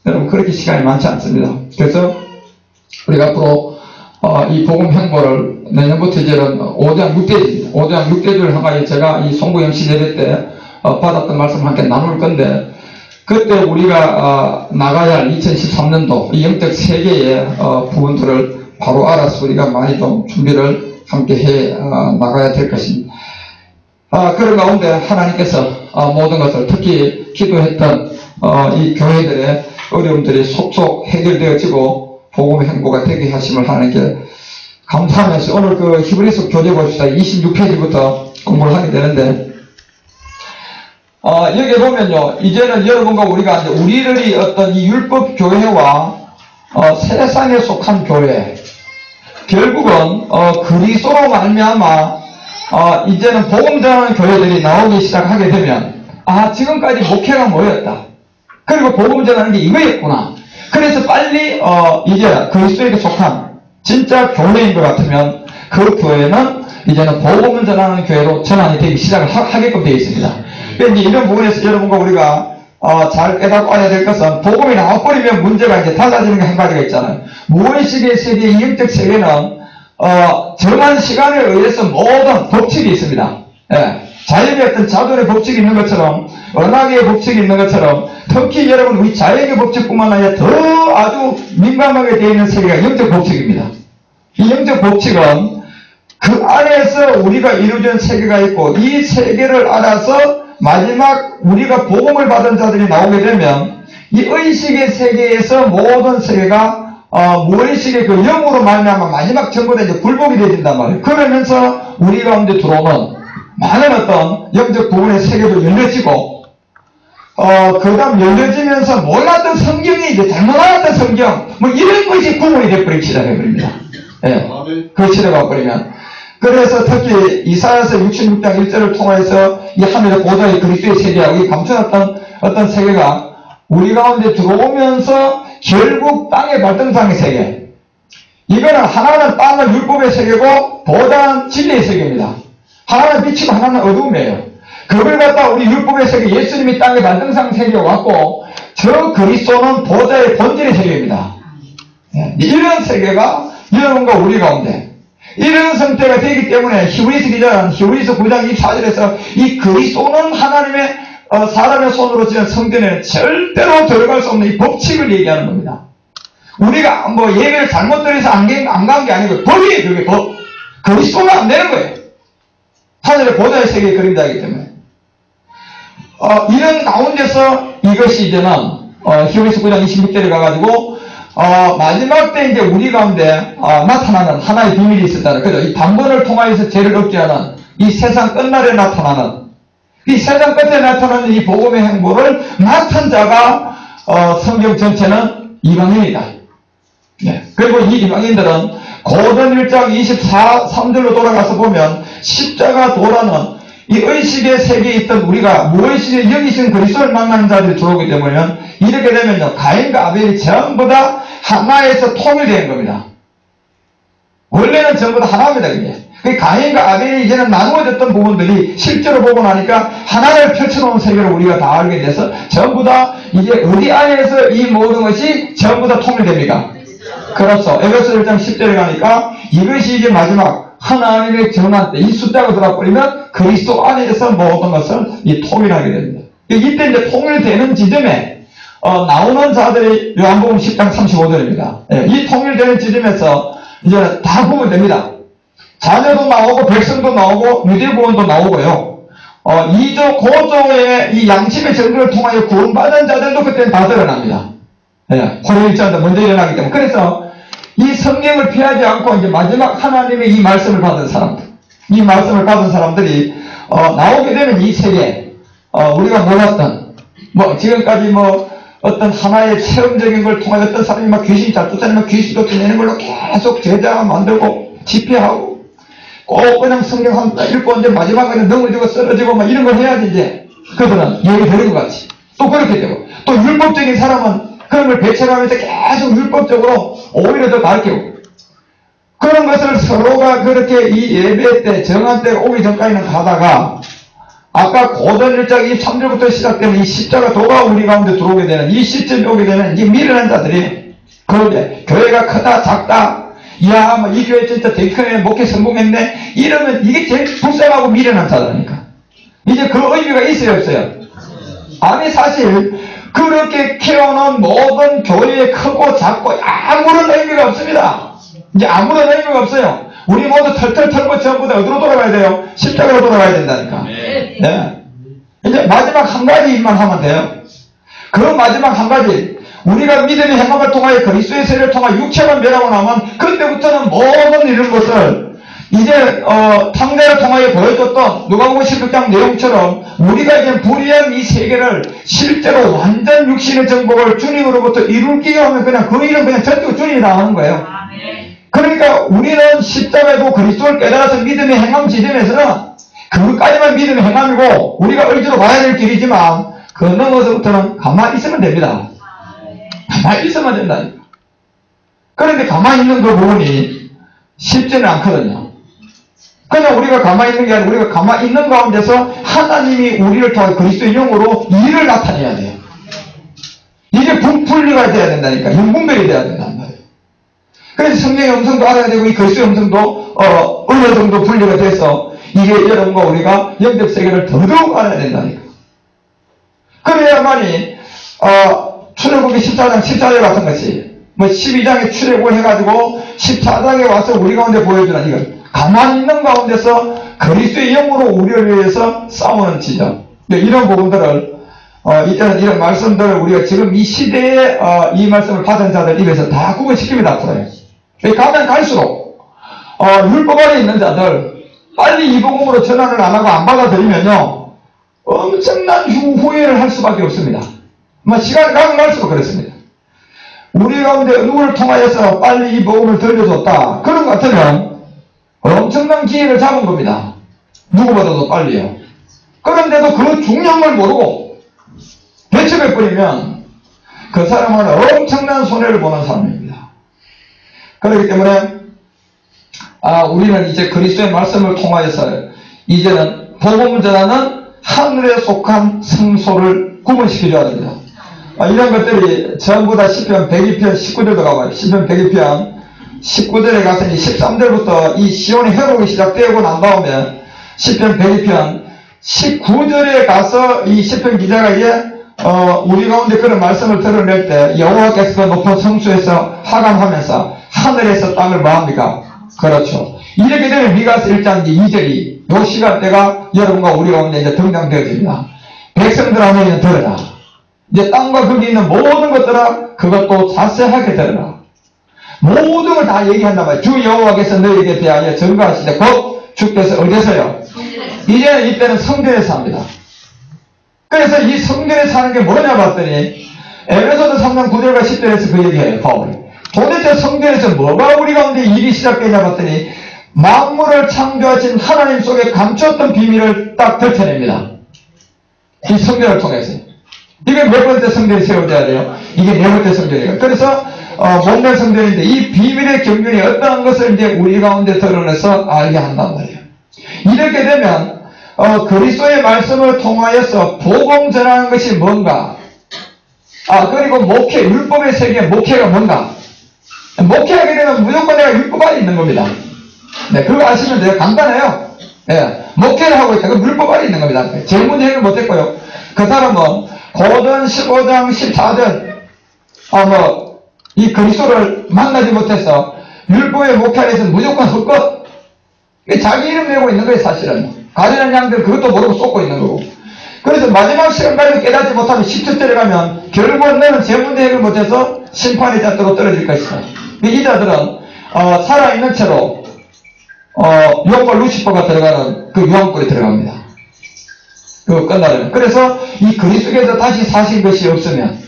여러분 그렇게 시간이 많지 않습니다. 그래서 우리가 앞으로 이 복음 행보를 내년부터 이제는 5장 6대입니다. 5장 6대주를 향하여 제가 이 송구영신 예배 때 받았던 말씀을 함께 나눌 건데 그때 우리가 나가야 할 2013년도 이 영적 세계의 부분들을 바로 알아서 우리가 많이 좀 준비를 함께 해 나가야 될 것입니다. 그런 가운데 하나님께서 모든 것을 특히 기도했던 이 교회들의 어려움들이 속속 해결되어지고 복음의 행보가 되게 하심을 하나님께 감사하면서 오늘 그 히브리서 교재 봅시다. 26페이지부터 공부를 하게 되는데 여기 보면요 이제는 여러분과 우리가 이제 우리들이 어떤 이 율법 교회와 세상에 속한 교회 결국은 그리스도로 말미암아 이제는 복음 전하는 교회들이 나오기 시작하게 되면 지금까지 목회가 뭐였다 그리고 복음 전하는 게 이거였구나 그래서 빨리 이제 그리스도에게 속한 진짜 교회인 것 같으면 그 교회는 이제는 복음 전하는 교회로 전환이 되기 시작을 하게끔 되어 있습니다. 그러니까 이제 이런 부분에서 여러분과 우리가 잘 깨닫고 알아야 될 것은 복음이 나와버리면 문제가 이제 달라지는 게 한 가지가 있잖아요. 무의식의 세계, 이 영적 세계는 정한 시간에 의해서 모든 법칙이 있습니다. 예. 자연의 어떤 자존의 법칙이 있는 것처럼 언어의 법칙이 있는 것처럼 특히 여러분 우리 자연의 법칙뿐만 아니라 더 아주 민감하게 되어 있는 세계가 영적 법칙입니다. 이 영적 법칙은 그 안에서 우리가 이루어진 세계가 있고 이 세계를 알아서 마지막 우리가 복음을 받은 자들이 나오게 되면 이 의식의 세계에서 모든 세계가 무의식의 그 영으로 말미암아 마지막 전부 다 이제 굴복이 되어진단 말이에요. 그러면서 우리 가운데 들어오는 많은 어떤 영적 부분의 세계도 열려지고 그 다음 열려지면서 몰랐던 성경이 이제 잘못 알았던 성경 뭐 이런 것이 구분이 돼버리기 시작해버립니다. 예. 그 시대가 와버리면 그래서 특히 이사야서 66장 1절을 통해서 이 하늘의 보좌의 그리스도의 세계하고 이 감춰놨던 어떤 세계가 우리 가운데 들어오면서 결국 땅의 발등상의 세계 이거는 하나는 땅은 율법의 세계고 보좌는 진리의 세계입니다. 하나는 빛이고 하나는 어두움이에요. 그걸 갖다 우리 율법의 세계 예수님이 땅의 발등상 세계에 왔고 저 그리스도는 보좌의 본질의 세계입니다. 이런 세계가 여러분과 우리 가운데 이런 상태가 되기 때문에 히브리서 기자는 히브리서 9장 24절에서 이 그리스도는 하나님의 사람의 손으로 지은 성전에는 절대로 들어갈 수 없는 이 법칙을 얘기하는 겁니다. 우리가 뭐 예배를 잘못 들어서 안 간 게 아니고 법이에요. 그게 법. 그리스도가 안 되는 거예요. 하늘의 보좌의 세계의 그림자이기 때문에. 이런 가운데서 이것이 이제는, 히브리서 9장 26절에 가가지고, 마지막 때 이제 우리 가운데, 나타나는 하나의 비밀이 있었잖아요. 그죠? 이 단번을 통하여서 죄를 억제하는 이 세상 끝날에 나타나는, 이 세상 끝에 나타나는 이 복음의 행보를 맡은 자가, 성경 전체는 이방인이다. 네. 그리고 이 이방인들은 고전 1장 23절로 돌아가서 보면 십자가 도라는 이 의식의 세계에 있던 우리가 무의식의 영이신 그리스도를 만나는 자들이 들어오기 때문에 이렇게 되면요, 가인과 아벨이 전부 다 하나에서 통일된 겁니다. 원래는 전부 다 하나입니다. 그게 가인과 아벨이 이제는 나누어졌던 부분들이 실제로 보고 나니까 하나를 펼쳐놓은 세계를 우리가 다 알게 돼서 전부 다 이제 어디 안에서 이 모든 것이 전부 다 통일됩니까? 그렇죠. 에베소 1장 10절에 가니까 이것이 이제 마지막 하나님의 정한 때 이 숫자가 들어버리면 그리스도 안에서 모든 것을 통일하게 됩니다. 이때 이제 통일되는 지점에 나오는 자들이 요한복음 10장 35절입니다. 이 통일되는 지점에서 이제 다 구분됩니다. 자녀도 나오고 백성도 나오고 유대구원도 나오고요. 이조 고조의 이 양심의 정도를 통하여 구원받은 자들도 그때는 다 드러납니다. 호레일자도 먼저 일어나기 때문에. 그래서 이 성경을 피하지 않고 이제 마지막 하나님의 이 말씀을 받은 사람들, 이 말씀을 받은 사람들이 나오게 되면 이 세계, 우리가 몰랐던 지금까지 어떤 하나의 체험적인 걸 통해 어떤 사람이 막 귀신이 잘 쫓아내면 귀신 쫓아내는 걸로 계속 제자 만들고 집회하고 꼭 그냥 성경 한 읽고 이제 마지막에는 넘어지고 쓰러지고 막 이런 걸 해야지 이제 그들은 여기 버린 것 같이 또 그렇게 되고, 또 율법적인 사람은 그런 걸 배척하면서 계속 율법적으로 오히려 더 가르치고, 그런 것을 서로가 그렇게 이 예배 때 정한 때 오기 전까지는 가다가 아까 고전 1장 23절부터 시작되는 이 십자가 도가 우리 가운데 들어오게 되는 이 시점이 오게 되는 이 미련한 자들이, 그런데 교회가 크다 작다, 이야 이 교회 진짜 되게 크네, 목회 성공했네, 이러면 이게 제일 불쌍하고 미련한 자들이니까 이제 그 의미가 있어요 없어요? 아니 사실 그렇게 키워놓은 모든 교회에 크고 작고 아무런 의미가 없습니다. 이제 아무런 의미가 없어요. 우리 모두 털털 털고 전부 다 어디로 돌아가야 돼요? 십자가로 돌아가야 된다니까. 네. 이제 마지막 한 가지 일만 하면 돼요. 그 마지막 한 가지, 우리가 믿음의 행함을 통하여 그리스도의 세례를 통하여 육체만 멸하고 나면 그때부터는 모든 이런 것을 이제 탕자를 통하여 보여줬던 누가복음 16장 내용처럼 우리가 이제 불의한 이 세계를 실제로 완전 육신의 정복을 주님으로부터 이룰기에 하면 그냥 그 일은 그냥 전적으로 주님이 다 하는 거예요. 그러니까 우리는 십자가에도 그리스도를 깨달아서 믿음의 행함 지점에서는 그것까지만 믿음의 행함이고 우리가 의지로 가야 될 길이지만 그 넘어서부터는 가만히 있으면 됩니다. 가만히 있으면 된다니까. 그런데 가만히 있는 그 부분이 쉽지는 않거든요. 그냥 우리가 가만히 있는 게 아니라 우리가 가만히 있는 가운데서 하나님이 우리를 통해 그리스도의 영으로 일을 나타내야 돼요. 이게 분리가 돼야 된다니까. 영분별이 돼야 된단 말이에요. 그래서 성령의 음성도 알아야 되고 이 그리스도의 음성도 어느 정도 분리가 돼서 이게 여러분과 우리가 영적 세계를 더더욱 알아야 된다니까. 그래야만이 출애굽기 14장 14절 같은 것이 12장에 출애굽을 해가지고 14장에 와서 우리 가운데 보여주는 이걸 가만히 있는 가운데서 그리스도의 영으로 우리를 위해서 싸우는 지점, 이런 부분들을 이때는 이런 말씀들을 우리가 지금 이 시대에 이 말씀을 받은 자들 입에서 다 구분시킵니다. 앞으로요. 가면 갈수록 율법 아래 있는 자들 빨리 이 복음으로 전환을 안 하고 안 받아들이면요 엄청난 후회를 할 수밖에 없습니다. 시간이 가면 갈수록 그렇습니다. 우리 가운데 누구를 통하여서 빨리 이 복음을 들려줬다 그런 것 같으면 엄청난 기회를 잡은 겁니다. 누구보다도 빨리요. 그런데도 그 중요한 걸 모르고 배척해버리면 그 사람은 엄청난 손해를 보는 사람입니다. 그렇기 때문에 우리는 이제 그리스도의 말씀을 통하여서 이제는 복음을 전하는 하늘에 속한 성소를 구분시켜줘야 됩니다. 이런 것들이 전부 다 시편 102편 19절도 가봐요. 시편 102편 19절에 가서 13절부터 이 시온의 회복이 시작되고 난 다음에 시편 102편 19절에 가서 이 시편 기자가 이제 우리 가운데 그런 말씀을 드러낼 때 여호와께서 그 높은 성수에서 하강하면서 하늘에서 땅을 뭐합니까? 그렇죠. 이렇게 되면 미가서 1장 2절이 요 시간대가 여러분과 우리 가운데 이제 등장되어집니다. 백성들아 너희는 들어라. 이제 땅과 거기 있는 모든 것들아 그것도 자세하게 들어라. 모든 걸 다 얘기한단 말이에요. 주 여호와께서 너희에게 대하여 증거하시되 곧 주께서 어디서요? 이제는 이때는 성전에서 합니다. 그래서 이 성전에 사는 게 뭐냐 봤더니 에베소서 3장 9절과 10절에서 그 얘기해요. 바울이. 도대체 성전에서 뭐가 우리 가운데 일이 시작되냐 봤더니 만물을 창조하신 하나님 속에 감추었던 비밀을 딱 들춰냅니다. 이 성전을 통해서. 이게 몇 번째 성전이 세워져야 돼요? 이게 네 번째 성전이에요. 그래서 본래 성전인데 이 비밀의 경륜이 어떠한 것을 이제 우리 가운데 드러내서 알게 한단 말이에요. 이렇게 되면 그리스도의 말씀을 통하여서 복음 전하는 것이 뭔가? 그리고 목회, 율법의 세계 목회가 뭔가? 목회하게 되면 무조건 내가 율법 안에 있는 겁니다. 네, 그거 아시면 돼요. 간단해요. 네, 목회를 하고 있다. 그 율법 안에 있는 겁니다. 질문 해결 못했고요. 그 사람은 고전 15장 14절 이 그리스도를 만나지 못해서 율법의 목회 안에서 무조건 헛것. 자기 이름 내고 있는 거예요, 사실은. 가련한 양들 그것도 모르고 쏟고 있는 거고. 그래서 마지막 시간까지 깨닫지 못하면 10초째를 가면 결국은 너는 제 문제 해결 못해서 심판의 잣대로 떨어질 것이다. 이 자들은 살아있는 채로 유황불 루시퍼가 들어가는 그 유황불에 들어갑니다. 그거 끝나려면. 그래서 이 그리스도께서 다시 사신 것이 없으면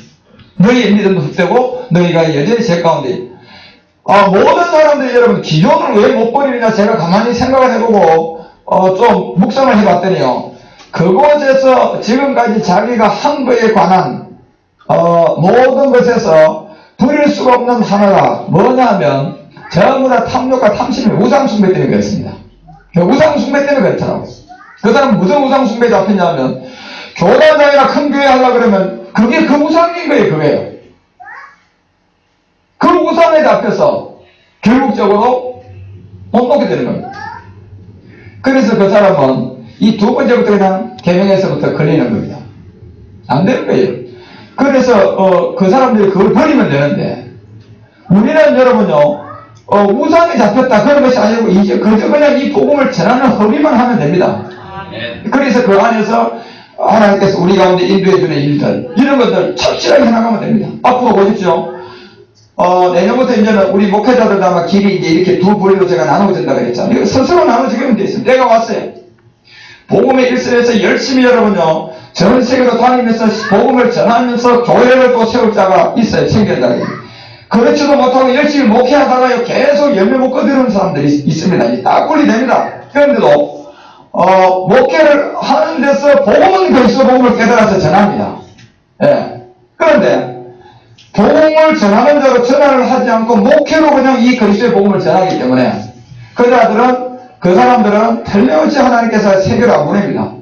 너희의 믿음도 헛되고 너희가 여전히 제 가운데 모든 사람들이 여러분 기존을 왜 못 버리느냐 제가 가만히 생각을 해보고 좀 묵상을 해봤더니요. 그곳에서 지금까지 자기가 한 거에 관한 모든 것에서 버릴 수가 없는 하나가 뭐냐 하면 전부 다 탐욕과 탐심의 우상숭배 때문에 그렇습니다. 우상숭배 때문에 그렇더라고요. 그 사람은 무슨 우상숭배에 잡혔냐 하면 교단장이나 큰 교회 하려고 그러면 그게 그 우상인 거예요. 그게요. 그 우상에 잡혀서 결국적으로 못 먹게 되는 겁니다. 그래서 그 사람은 이 두 번째부터 그냥 계명에서부터 걸리는 겁니다. 안 되는 거예요. 그래서 그 사람들이 그걸 버리면 되는데 우리는 여러분요 우상에 잡혔다 그런 것이 아니고 이제 그저 그냥 이 복음을 전하는 허비만 하면 됩니다. 그래서 그 안에서 하나님께서 우리 가운데 인도해주는 일들 이런 것들 착실하게 해나가면 됩니다. 앞으로 보십시오. 내년부터 이제는 우리 목회자들도 아마 길이 이제 이렇게 두 부류로 제가 나누어진다고 그랬잖아요. 이거 스스로 나눠지면 돼 있습니다. 내가 왔어요. 복음의 일선에서 열심히 여러분요, 전 세계로 다니면서 복음을 전하면서 교회를 또 세울 자가 있어요. 챙겨다니. 그렇지도 못하고 열심히 목회하다가요, 계속 열매 못 거두는 사람들이 있습니다. 딱 분리됩니다. 그런데도, 목회를 하는 데서 복음은 그리스도 복음을 깨달아서 전합니다. 예. 그런데, 복음을 전하는 자로 전화를 하지 않고 목회로 그냥 이 그리스도의 복음을 전하기 때문에 그 사람들은 틀림없이 하나님께서 세계로 안 보냅니다.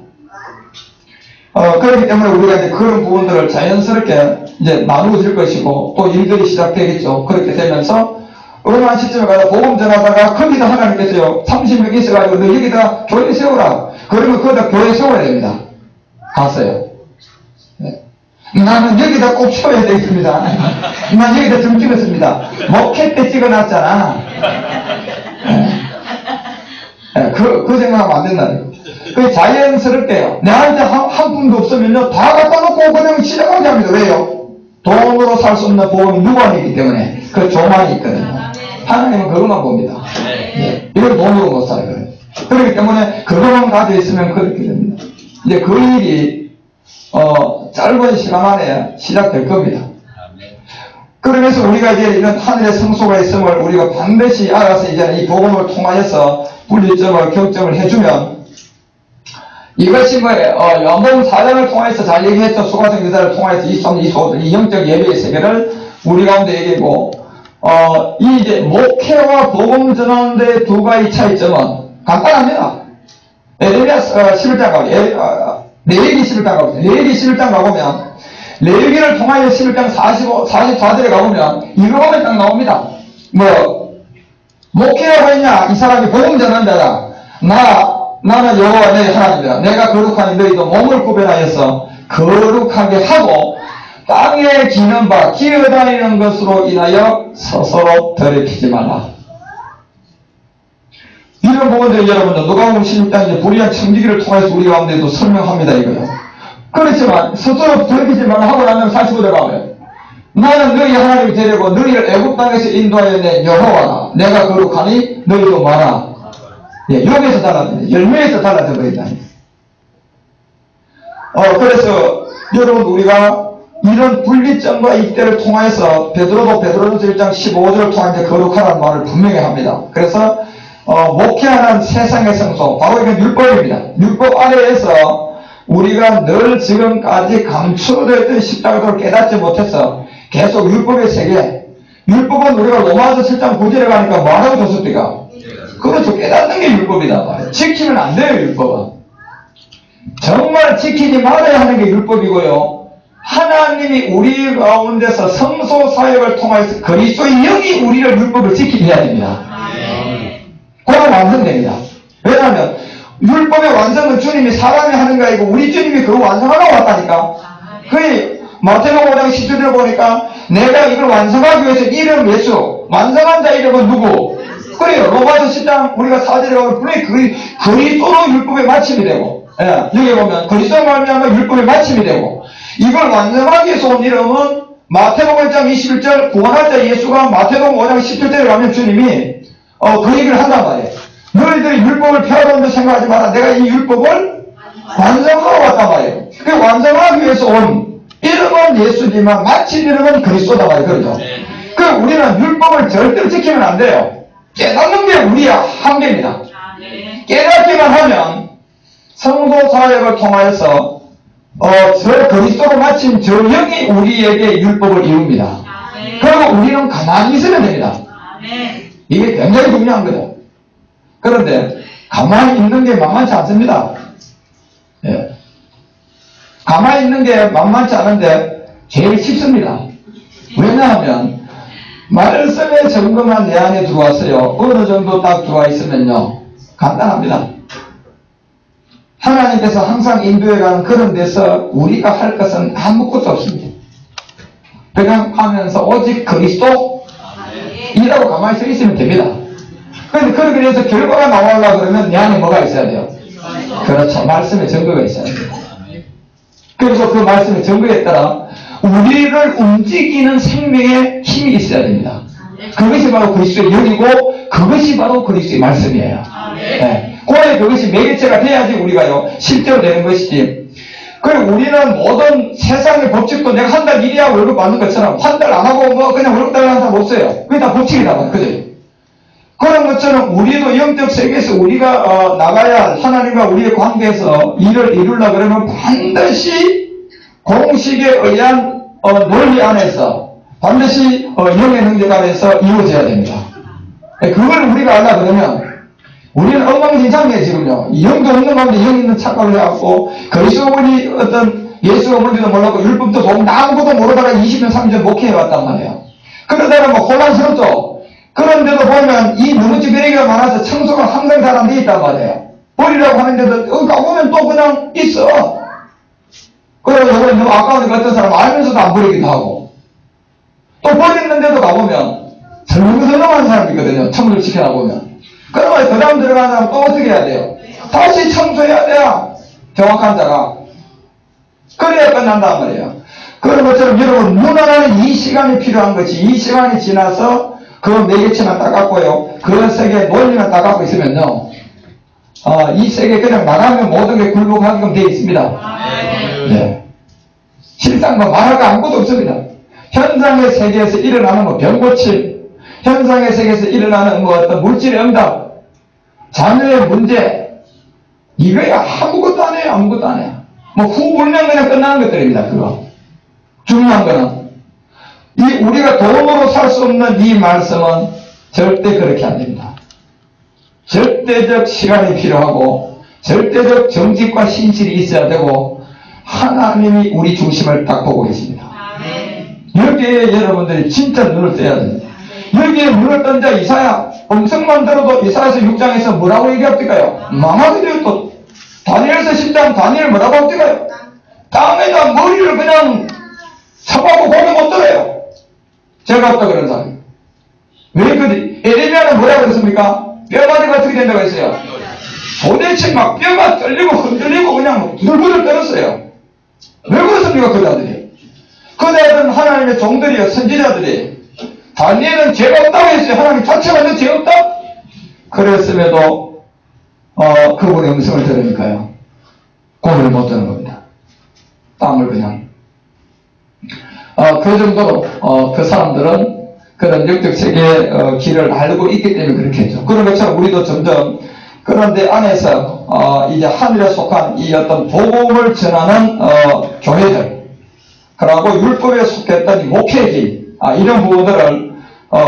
그렇기 때문에 우리가 이제 그런 부분들을 자연스럽게 이제 나누어질 것이고 또 일들이 시작되겠죠. 그렇게 되면서 어느 한 시점에 가서 복음 전하다가 거기다 하나님께서요 30명 있어가지고 너 여기다 교회 세우라. 그러면 거기다 교회 세워야 됩니다. 갔어요. 네. 나는 여기다 꼭 세워야 되겠습니다. 난 여기다 좀 찍었습니다. 목회 때 찍어놨잖아. 네. 그 생각하면 안 된다는 거예요. 그 자연스럽게요. 내한테 한 푼도 없으면요, 다 갖다 놓고 그냥 시작하게 합니다. 왜요? 돈으로 살 수 없는 복음이 누구 안에 있기 때문에 그 조만이 있거든요. 하나님은 그것만 봅니다. 네. 이걸 돈으로 못 살아요. 그렇기 때문에 그것만 가지고 있으면 그렇게 됩니다. 이제 그 일이 짧은 시간 안에 시작될 겁니다. 그러면서 우리가 이제 이런 하늘의 성소가 있음을 우리가 반드시 알아서 이제 이 복음을 통하여서 분리점을 경점을 해주면 이것이 뭐예요? 요한복음 4장을 통해서 잘 얘기했죠. 수가성 기사를 통해서 이 영적 예배의 세계를 우리 가운데 얘기하고 이 이제 목회와 복음 전하는 데 두 가지 차이점은 간단합니다. 에레미야 11장 가보죠. 레위기 11장 가보죠. 레위기 11장 가보면 레위기를 통하여 11장 44절에 가보면 이거 보면 딱 나옵니다. 목회하고 있냐? 이 사람이 복음 전하는 자다. 나는 여호와 너희 하나님이다. 내가 거룩하니 너희도 몸을 구별하여서 거룩하게 하고 땅에 기는 바 기어다니는 것으로 인하여 스스로 더럽히지 말라. 이런 부분들 여러분들 누가복음 16장 이제 불의한 청지기를 통해서 우리 가운데도 설명합니다 이거요. 그렇지만 스스로 들키지만 하고 나면 45절 가면 나는 너희 하나님을 데리고 너희를 애굽 땅에서 인도하여 낸 여호와라. 내가 거룩하니 너희도 마라. 예, 여기에서 달라집니다. 열매에서 달라져 버린다. 그래서 여러분 우리가 이런 분리점과 입대를 통해서 베드로도 베드로전서 1장 15절을 통해 이제 거룩하라는 말을 분명히 합니다. 그래서 목회하는 세상의 성소, 바로 이건 율법입니다. 율법 아래에서 우리가 늘 지금까지 감추어져 있던 십자가를 깨닫지 못해서 계속 율법의 세계, 율법은 우리가 로마서 7장 9절에 가니까 뭐라고 줬습니까? 그렇죠. 깨닫는 게 율법이다. 지키면 안 돼요, 율법은. 정말 지키지 말아야 하는 게 율법이고요. 하나님이 우리 가운데서 성소 사역을 통해서 그리스도의 영이 우리를 율법을 지키게 해야 됩니다. 그럼 완성됩니다. 왜냐하면 율법의 완성은 주님이 사람이 하는 거 아니고 우리 주님이 그걸 완성하려고 왔다니까. 그게 마태복음 5장 10절을 보니까 내가 이걸 완성하기 위해서 이름 예수, 완성한 자 이름은 누구? 그래요. 로마서 10장 우리가 4절에 가면 분명히 그리스도로 율법의 마침이 되고, 예, 여기 보면 그리스도로 말미암아 율법의 마침이 되고, 이걸 완성하기 위해서 온 이름은 마태복음 1장 21절 구원할 자 예수가 마태복음 5장 17절에 가면 주님이 그 얘기를 한단 말이에요. 너희들이 율법을 펴놓는다 생각하지 마라. 내가 이 율법을 완성하러 왔단 말이에요. 그 완성하기 위해서 온 이름은 예수지만 마침 이름은 그리스도다 말이에요. 그렇죠? 그 우리는 율법을 절대로 지키면 안 돼요. 깨닫는 게 우리의 한계입니다. 깨닫기만 하면 성도 사역을 통하여서 저 그리스도로 마침 저 영이 우리에게 율법을 이룹니다. 그리고 우리는 가만히 있으면 됩니다. 이게 굉장히 중요한 거죠. 그런데 가만히 있는 게 만만치 않습니다. 예. 가만히 있는 게 만만치 않은데 제일 쉽습니다. 왜냐하면 말씀의 정금만 내 안에 들어왔어요. 어느 정도 딱 들어와 있으면요 간단합니다. 하나님께서 항상 인도해가는 그런 데서 우리가 할 것은 아무것도 없습니다. 그냥 하면서 오직 그리스도 이라고 가만히 서 있으면 됩니다. 그런데 그렇게 돼서 결과가 나오려고 그러면 내 안에 뭐가 있어야 돼요? 그렇죠. 말씀의 증거가 있어야 돼요. 그래서 그 말씀의 증거에 따라 우리를 움직이는 생명의 힘이 있어야 됩니다. 그것이 바로 그리스도의 영이고 그것이 바로 그리스도의 말씀이에요. 네. 고에 그것이 매개체가 돼야지 우리가요 실제로 되는 것이지. 그리고 우리는 모든 세상의 법칙도 내가 한 달 일해야 월급 받는 것처럼 한 달 안 하고 뭐 그냥 월급 달라는 사람 못 써요. 그게 다 법칙이다 말이에요. 그죠? 그런 것처럼 우리도 영적 세계에서 우리가 나가야 할 하나님과 우리의 관계에서 일을 이루려고 그러면 반드시 공식에 의한 논리 안에서 반드시 영의 능력 안에서 이루어져야 됩니다. 그걸 우리가 알라 그러면 우리는 엉망진창이에요. 지금요. 영도 없는 가운데 영 있는 착각을 해갖고 그리스도 어머니 어떤 예수 어머니도 몰랐고 율법도 보고 아무것도 모르다가 20년 30년 목회해왔단 말이에요. 그러다가 뭐 혼란스럽죠. 그런데도 보면 이 무너지 베레기가 많아서 청소가 항상 잘 안 돼 있단 말이에요. 버리라고 하는데도 가보면 또 그냥 있어. 그래서 이번에 너무 아까우니까 어떤 사람 알면서도 안 버리기도 하고 또 버리는데도 가보면 설렁설렁한 사람이 있거든요. 청소를 시켜나보면. 그러면 그 다음 들어가는 사람 또 어떻게 해야 돼요? 다시 청소해야 돼요. 정확한 자가. 그래야 끝난단 말이에요. 그런 것처럼 여러분 무난한 이 시간이 필요한 것이 이 시간이 지나서 그 매개체만 따갖고요. 그 세계 논리만 따갖고 있으면요. 이 세계 그냥 나가면 모든 게 굴복하게끔 되어 있습니다. 네. 실상 뭐 말할 거 아무것도 없습니다. 현상의 세계에서 일어나는 뭐 병고침, 현상의 세계에서 일어나는 뭐 어떤 물질의 응답, 자녀의 문제, 이거야 아무것도 안 해요. 아무것도 안 해요. 뭐 후불면 그냥 끝나는 것들입니다. 그거. 중요한 거는 우리가 도움으로 살 수 없는 이 말씀은 절대 그렇게 안 됩니다. 절대적 시간이 필요하고 절대적 정직과 신실이 있어야 되고 하나님이 우리 중심을 딱 보고 계십니다. 여기에 여러분들이 진짜 눈을 떼야 됩니다. 여기에 눈을 뜬 자 이사야 음성만 들어도 이사야서 6장에서 뭐라고 얘기합니까요? 망하게 되어 또 다니엘서 10장 다니엘 뭐라고 합니까요? 땅에다 머리를 그냥 쳐박고 고개 못 들어요. 제가 없다 그런 사람이. 왜 그래? 에레미야는 뭐라고 그랬습니까? 뼈마디 같은 어떻게 된다고 했어요? 도대체 막 뼈가 떨리고 흔들리고 그냥 부들부들 떨었어요. 왜 그렇습니까, 그자들이? 그자들은 하나님의 종들이요, 선지자들이. 다니엘은 죄가 없다고 했어요. 하나님 자체가 죄 없다? 그랬음에도 그분의 음성을 들으니까요, 고개를 못 드는 겁니다. 땀을 그냥. 그 정도로 그 사람들은 그런 영적 세계의 길을 알고 있기 때문에 그렇게 했죠. 그런 것처럼 우리도 점점 그런데 안에서 이제 하늘에 속한 이 어떤 복음을 전하는 교회들, 그리고 율법에 속했던 이 목회지, 이런 부분들을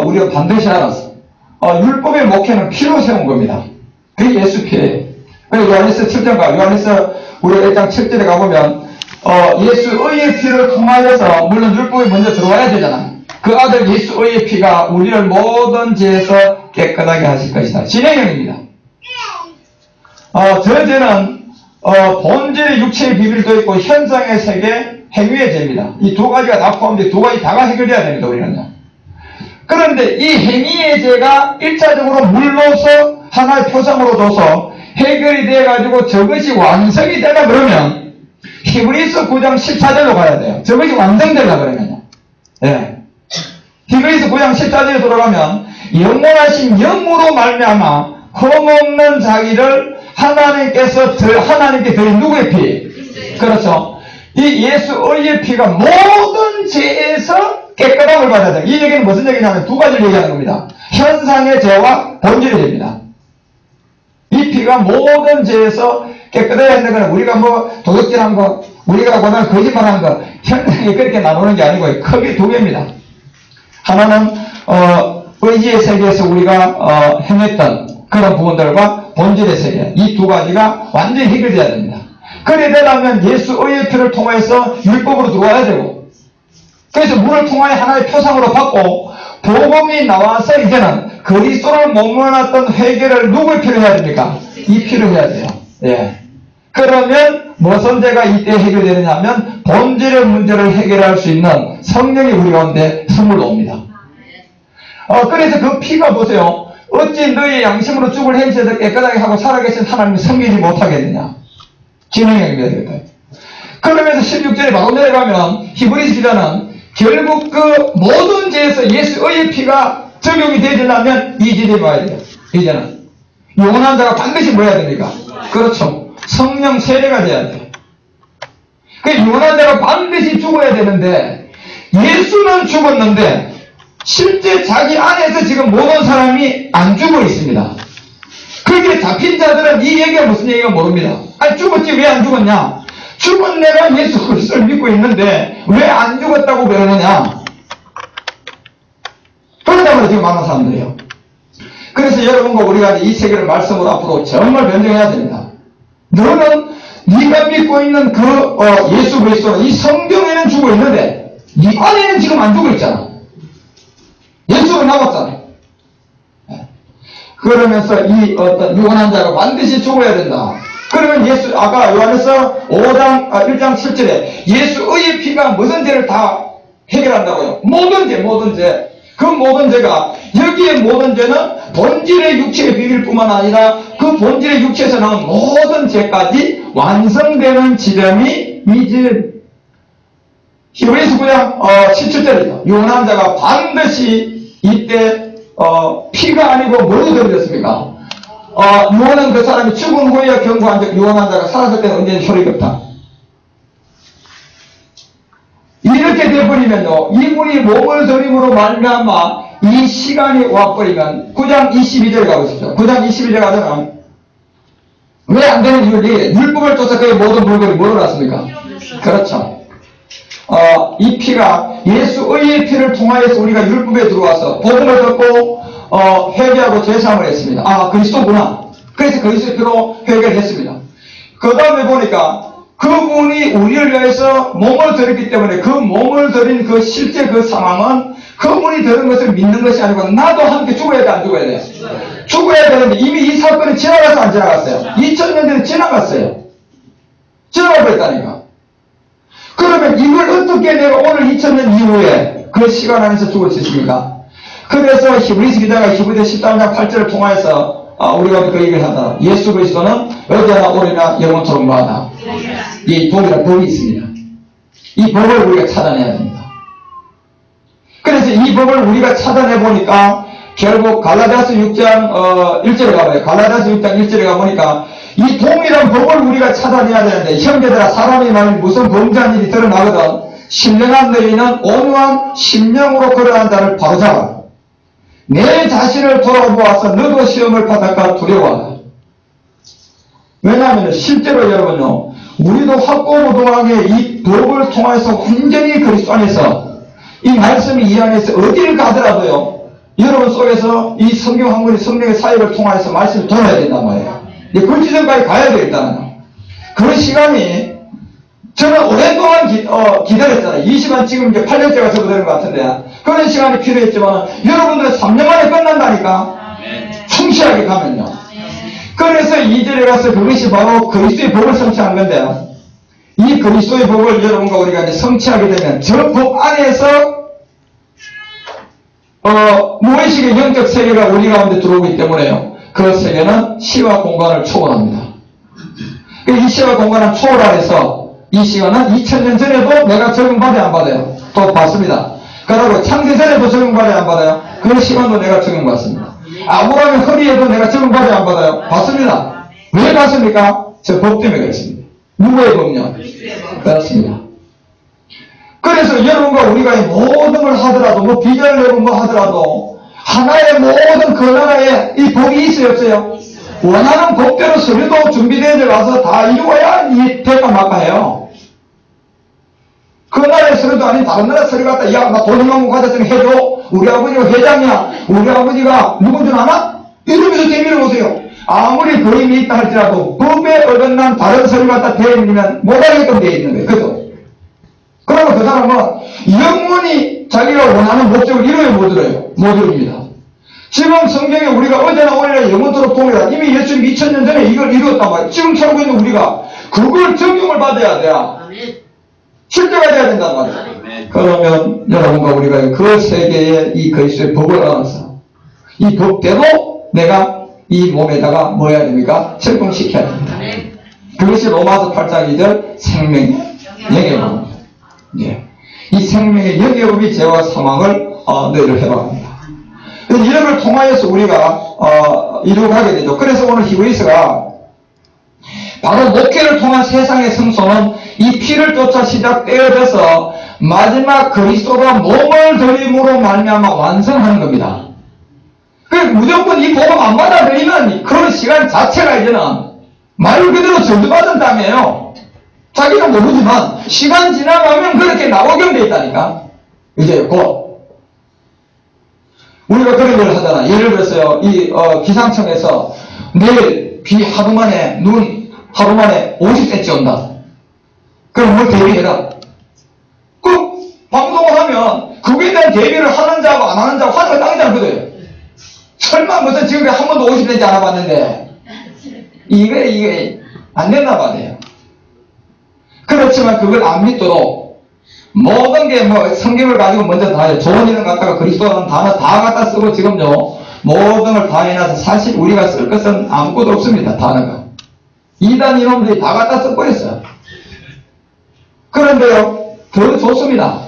우리가 반드시 알았어. 율법의 목회는 피로 세운 겁니다. 그게 예수 피예요. 그래서 요한일서 7장과 요한일서 우리가 1장 7절에 가보면 예수의 피를 통하여서, 물론 율법이 먼저 들어와야 되잖아. 그 아들 예수의 피가 우리를 모든 죄에서 깨끗하게 하실 것이다. 진행형입니다. 저 죄는 본질의 육체의 비밀도 있고 현상의 세계, 행위의 죄입니다. 이 두 가지가 다 포함되어 두 가지 다가 해결돼야 됩니다, 우리는요. 그런데 이 행위의 죄가 1차적으로 물로서 하나의 표상으로 둬서 해결이 돼가지고 저것이 완성이 되라 그러면 히브리서 9장 14절로 가야 돼요. 저것이 완성되려 그러면요. 예. 히브리서 9장 14절에 돌아가면 영원하신 영으로 말미암아 흠없는 자기를 하나님께 드린 누구의 피? 그렇죠. 이 예수의 피가 모든 죄에서 깨끗함을 받아야 돼요. 이 얘기는 무슨 얘기냐면 두 가지를 얘기하는 겁니다. 현상의 죄와 본질의 죄입니다. 이 피가 모든 죄에서 깨끗해야 한다는 건 우리가 뭐 도둑질한 거, 우리가 그다음 거짓말한 거, 현상이 그렇게 나누는 게 아니고 크게 두 개입니다. 하나는 의지의 세계에서 우리가 행했던 그런 부분들과 본질의 세계, 이 두 가지가 완전히 해결돼야 됩니다. 그래 되려면 예수의 피를 통해서 율법으로 들어와야 되고, 그래서 물을 통하여 하나의 표상으로 받고 복음이 나와서 이제는 그리스도를 목마랐던 회개를 누구의 피로 해야 됩니까? 이 피로 해야 돼요. 예. 그러면 무슨 죄가 이때 해결되느냐 하면 본질의 문제를 해결할 수 있는 성령이 우리 가운데 선물로 옵니다. 그래서 그 피가 보세요. 어찌 너희 양심으로 죽을 행실에서 깨끗하게 하고 살아계신 하나님이 섬기지 못하겠느냐. 진행형입니다. 되겠다. 그러면서 16절에 바로 내려가면 히브리서 기자는 결국 그 모든 죄에서 예수의 피가 적용이 되려면 이 지점이 와야 돼요. 이제는 영원한 자가 반드시 뭐 해야 됩니까? 그렇죠. 성령 세례가 돼야 돼요. 그 영원한 자가 반드시 죽어야 되는데 예수는 죽었는데 실제 자기 안에서 지금 모든 사람이 안 죽어 있습니다. 그게 잡힌 자들은 이 얘기가 무슨 얘기가 모릅니다. 아니 죽었지 왜 안 죽었냐? 죽은 내가 예수 그리스도를 믿고 있는데 왜 안 죽었다고 그러느냐? 그러다고 지금 많은 사람들이에요. 그래서 여러분과 우리가 이 세계를 말씀으로 앞으로 정말 변경해야 됩니다. 너는 네가 믿고 있는 그 예수 그리스도는 이 성경에는 죽어 있는데 네 안에는 지금 안 죽어 있잖아. 예수가 나왔잖아. 그러면서 이 어떤 유언한 자가 반드시 죽어야 된다. 그러면 예수, 아까 요한에서 1장 7절에 예수의 피가 무슨 죄를 다 해결한다고요? 모든 죄. 그 모든 죄가, 여기에 모든 죄는 본질의 육체의 비밀뿐만 아니라 그 본질의 육체에서 나온 모든 죄까지 완성되는 지점이 이 집. 히브리서 9장 17절이죠. 유언한 자가 반드시 이때 피가 아니고 뭐로 들어졌습니까? 유언한 그 사람이 죽은 후에 경고한 적, 유언한 자가 살았을 때는 언제는 효력이 없다. 이렇게 돼버리면요, 이분이 몸을 들임으로 말미암아 이 시간이 와버리면 9장 22절 가보십시오. 9장 22절 가서는 왜 안 되는 이유는 율법을 쫓아 그의 모든 물건이 뭐로 났습니까? 그렇죠. 이 피가 예수의 피를 통하여서 우리가 율법에 들어와서 복음을 듣고 회개하고 죄사함을 했습니다. 그리스도구나. 그래서 그리스도의 피로 회개를 했습니다. 그 다음에 보니까 그분이 우리를 위해서 몸을 드렸기 때문에 그 몸을 드린 그 실제 그 상황은 그분이 드린 것을 믿는 것이 아니고 나도 함께 죽어야 돼, 안 죽어야 돼요? 죽어야 되는데 이미 이 사건이 지나가서 안 지나갔어요? 2000년 전에 지나갔어요. 지나가 버렸다니까. 그러면 이걸 어떻게 내가 오늘 2000년 이후에 그 시간 안에서 죽을 수 있습니까? 그래서 히브리서 기자가 히브리서 13장 8절을 통하여서 우리가 그 얘기를 한다. 예수 그리스도는 어제나 오래나 영원토록 뭐하다. 이 복이라는 법이 있습니다. 이 법을 우리가 찾아내야 됩니다. 그래서 이 법을 우리가 찾아내 보니까 결국 갈라디아서 6장 1절에 가봐요. 갈라디아서 6장 1절에 가보니까 이 동일한 법을 우리가 찾아내야 되는데, 형제들아, 사람이 만일 무슨 범죄한 일이 드러나거든 신령한 너희는 온유한 심령으로 걸어간 자를 바로잡아 내 자신을 돌아보아서 너도 시험을 받을까 두려워하라. 왜냐하면 실제로 여러분요, 우리도 확고부동하게 이 법을 통해서 완전히 그리스도 안에서 이 말씀이 이 안에서 어디를 가더라도요, 여러분 속에서 이 성경 한 권이 성령의 사역을 통해서 말씀을 돌아야 된단 말이에요. 그 지점까지 가야 되겠다는 그런 시간이, 저는 오랫동안 기다렸잖아요. 20만 지금 이제 8년째가 접어드는 것 같은데, 그런 시간이 필요했지만, 여러분들은 3년 만에 끝난다니까? 충실하게 가면요. 그래서 2절에 가서 그것이 바로 그리스도의 법을 성취한 건데요. 이 그리스도의 법을 여러분과 우리가 이제 성취하게 되면, 저 법 안에서, 무의식의 영적 세계가 우리 가운데 들어오기 때문에요. 그 세계는 시와 공간을 초월합니다. 이 시와 공간을 초월하여서 이 시간은 2000년 전에도 내가 적용받아야 안 받아요. 또 받습니다. 그리고 창세 전에도 적용받아야 안 받아요. 그 시간도 내가 적용받습니다. 아브라함의 허리에도 내가 적용받아야 안 받아요. 받습니다. 왜 받습니까? 저 법 때문에 그렇습니다. 누구의 법요? 그렇습니다. 그래서 여러분과 우리가 모든 걸 하더라도, 뭐 비전을 내고 뭐 하더라도, 하나의 모든 그 나라에 이 법이 있어요, 없어요? 원하는 법대로 서류도 준비되어 와서 다 이루어야 이 대가 막아요. 그 나라의 서류도 아닌 다른 나라 서류 갖다, 야, 나 돈 얼마만 가졌으니 해줘. 우리 아버지가 회장이야. 우리 아버지가 누군 줄 아나? 이러면서 대비를 보세요. 아무리 그림이 있다 할지라도 법에 어긋난 다른 서류 갖다 대비면 못하게끔 되어 있는 거예요. 그죠? 그러면 그 사람은 영원히 자기가 원하는 목적을 이루어야 못 이뤄요. 못 이룹니다. 지금 성경에 우리가 어제나 오늘이나 영원토록 동일하다. 이미 예수님 2000년 전에 이걸 이루었단 말이에요. 지금 살고 있는 우리가 그걸 적용을 받아야 돼요. 실제가 돼야 된단 말이에요. 그러면 여러분과 우리가 그 세계에 이 그리스도의 법을 알아서 이 법대로 내가 이 몸에다가 뭐 해야 됩니까? 적용시켜야 됩니다. 그것이 로마서 8장 2절 생명의 영예법입니다. 예. 이 생명의 영예법이 죄와 사망을 너희를 해방합니다. 이런 걸 통하여서 우리가 이루어가게 되죠. 그래서 오늘 히브리서가 바로 목회를 통한 세상의 성소는 이 피를 쫓아 시작되어져서 마지막 그리스도가 몸을 들임으로 말미암아 완성하는 겁니다. 무조건 이 복음 안 받아들이면 그런 시간 자체가 이제는 말 그대로 저주받은 땅이에요. 자기는 모르지만 시간 지나가면 그렇게 나오게 돼 있다니까. 이제 곧 우리가 그런 걸 하잖아. 예를 들어서요, 이 기상청에서 내일 비 하루 만에, 눈 하루 만에 50cm 온다. 그럼 뭘 대비해라. 그 방송을 하면 그거에 대한 대비를 하는 자하고 안 하는 자하고 하나가 땅이 다르거든요. 설마 무슨 지금까지 한 번도 50cm 알아봤는데 이게 안 된단 말이에요. 그렇지만 그걸 안 믿도록 모든 게 뭐 성경을 가지고 먼저 다 해요. 좋은 일은 갖다가 그리스도라는 단어 다 갖다 쓰고 지금요 모든 걸 다 해놔서 사실 우리가 쓸 것은 아무것도 없습니다. 단어가. 이단 이놈들이 다 갖다 써버렸어요. 그런데요 더 좋습니다.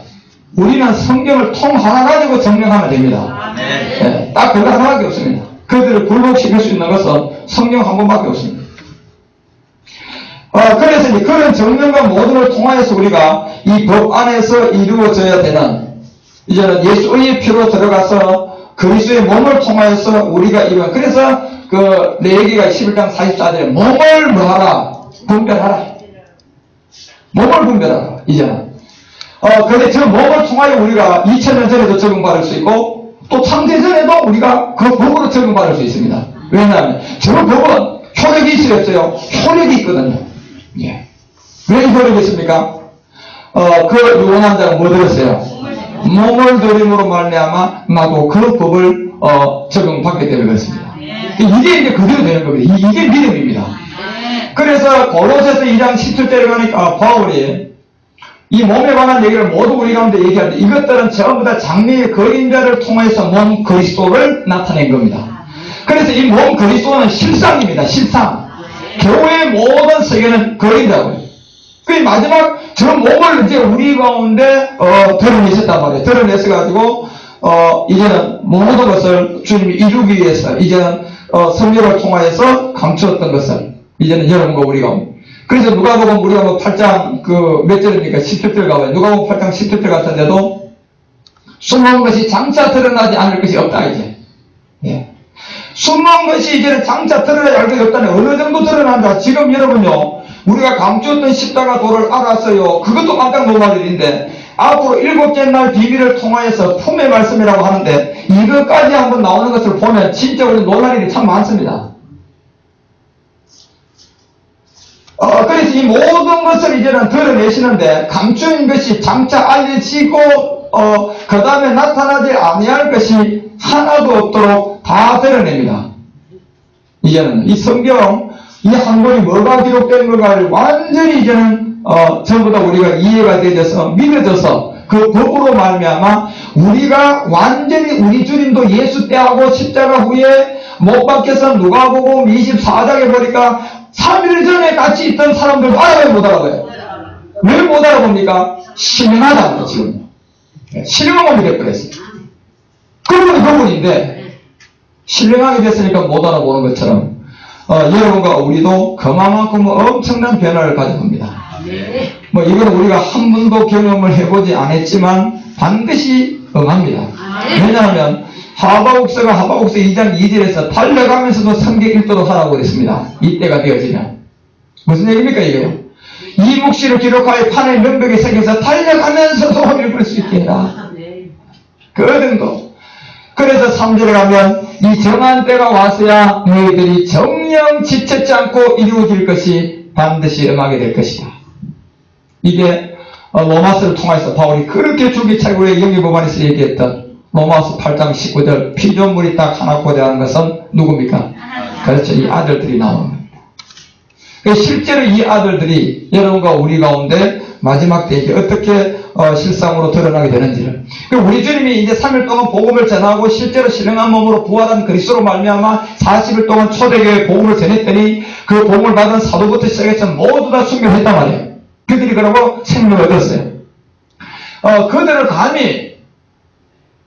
우리는 성경을 통 하나 가지고 증명하면 됩니다. 네, 딱 그거 하나밖에 없습니다. 그들을 굴복시킬 수 있는 것은 성경 한 번밖에 없습니다. 그래서 이제 그런 정면과 모든 걸 통하여서 우리가 이 법 안에서 이루어져야 되는, 이제는 예수의 피로 들어가서 그리스도의 몸을 통하여서 우리가 이루어. 그래서 그 레위기가 11장 44절에 몸을 뭐하라? 분별하라. 몸을 분별하라. 이제는. 근데 저 몸을 통하여 우리가 2000년 전에도 적용받을 수 있고 또 창세 전에도 우리가 그 법으로 적용받을 수 있습니다. 왜냐하면 저 법은 효력이 있어요, 없어요? 효력이 있거든요. 예. 왜 효력이 있습니까? 그 유언한 자가 뭐 들었어요? 몸을 들임으로 말미암아 나도 그 법을 적용받게 되는 것입니다. 이게 이제 그대로 되는 겁니다. 이게 믿음입니다. 그래서 고로새서 2장 17절에 가니까 바울이 이 몸에 관한 얘기를 모두 우리 가운데 얘기하는데 이것들은 전부 다 장래의 그림자를 통해서 몸 그리스도를 나타낸 겁니다. 그래서 이 몸 그리스도는 실상입니다. 실상. 교회의 모든 세계는 그린다고요. 그 마지막 저 몸을 이제 우리 가운데 드러내셨단 말이에요. 드러내셔가지고 이제는 모든 것을 주님이 이루기 위해서 이제는 성령을 통하여서 감추었던 것을 이제는 여러분과 우리가, 그래서 누가복음 우리가 뭐 8장 몇 절입니까? 17절 가봐요. 누가복음 8장 17절 같은데도 숨은 것이 장차 드러나지 않을 것이 없다 이제. 예. 숨은 것이 이제는 장차 드러나지 않을 것이 없다는 어느 정도 드러난다. 지금 여러분요, 우리가 감추었던 십자가 도를 알았어요. 그것도 깜짝 놀랄 일인데 앞으로 7째 날 비밀을 통하여서 품의 말씀이라고 하는데 이것까지 한번 나오는 것을 보면 진짜 우리 놀랄 일이 참 많습니다. 그래서 이 모든 것을 이제는 드러내시는데 감추인 것이 장차 알려지고 그 다음에 나타나지 아니할 것이 하나도 없도록 다 드러냅니다. 이제는 이 성경 이 한 권이 뭐가 기록된 걸까를 완전히 이제는 전부 다 우리가 이해가 되어서 믿어져서 그 법으로 말미암아 우리가 완전히 우리 주님도 예수 때하고 십자가 후에 못 박혀서 누가복음 24장에 보니까 3일 전에 같이 있던 사람들도 알아봐요, 못 알아봐요? 왜 못 알아봅니까? 실명하다고 지금. 실명하게 돼버렸어요. 그분이 그분인데 실명하게 됐으니까 못 알아보는 것처럼 여러분과 우리도 그만큼 엄청난 변화를 가져봅니다. 뭐 이건 우리가 한 번도 경험을 해보지 않았지만 반드시 응합니다. 왜냐하면 하바국서가 하바국서 2장 2절에서 달려가면서도 성경 읽도록 하라고 그랬습니다. 이때가 되어지면. 무슨 얘기입니까 이게요? 이 묵시를 기록하여 판에 명백에 새겨서 달려가면서도 읽을 수 있게 해라. 그 정도. 그래서 3절에 가면 이 정한 때가 왔어야 너희들이 정령 지쳤지 않고 이루어질 것이 반드시 응하게 될 것이다. 이게 로마서를 통해서 바울이 그렇게 주기차고의 영리법안에서 얘기했던 로마서 8장 19절 피조물이 딱 하나 고대하는 것은 누굽니까? 그렇죠. 이 아들들이 나오는 겁니다. 실제로 이 아들들이 여러분과 우리 가운데 마지막 때 이제 어떻게 실상으로 드러나게 되는지를, 우리 주님이 이제 3일 동안 복음을 전하고 실제로 신령한 몸으로 부활한 그리스도로 말미암아 40일 동안 초대교회 복음을 전했더니 그 복음을 받은 사도부터 시작해서 모두 다 순교했단 말이에요. 그들이 그러고 생명을 얻었어요. 그들을 감히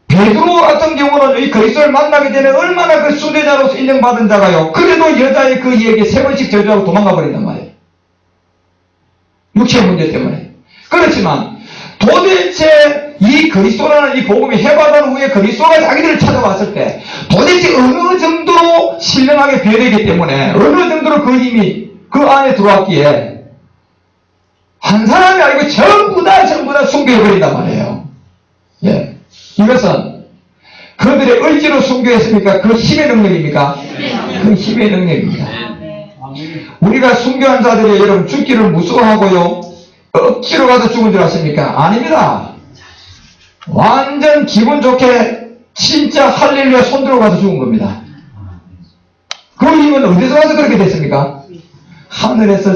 베드로 같은 경우는 이 그리스도를 만나게 되면 얼마나 그 수대자로서 인정받은 자가요. 그래도 여자의 그 얘기 3번씩 저주하고 도망가 버린단 말이에요. 육체의 문제 때문에. 그렇지만 도대체 이 그리스도라는 이 복음이 해받은 후에 그리스도가 자기들을 찾아왔을 때 도대체 어느 정도로 신령하게 변했기 때문에 어느 정도로 그 힘이 그 안에 들어왔기에 한 사람이 아니고 전부 다 순교해버린단 말이에요. 예. 이것은 그들의 의지로 순교했습니까? 그 힘의 능력입니까? 그 힘의 능력입니다. 우리가 순교한 자들이 여러분 죽기를 무서워하고요, 억지로 가서 죽은 줄 아십니까? 아닙니다. 완전 기분 좋게 진짜 할렐루야 손들어 가서 죽은 겁니다. 그 힘은 어디서 와서 그렇게 됐습니까? 하늘에서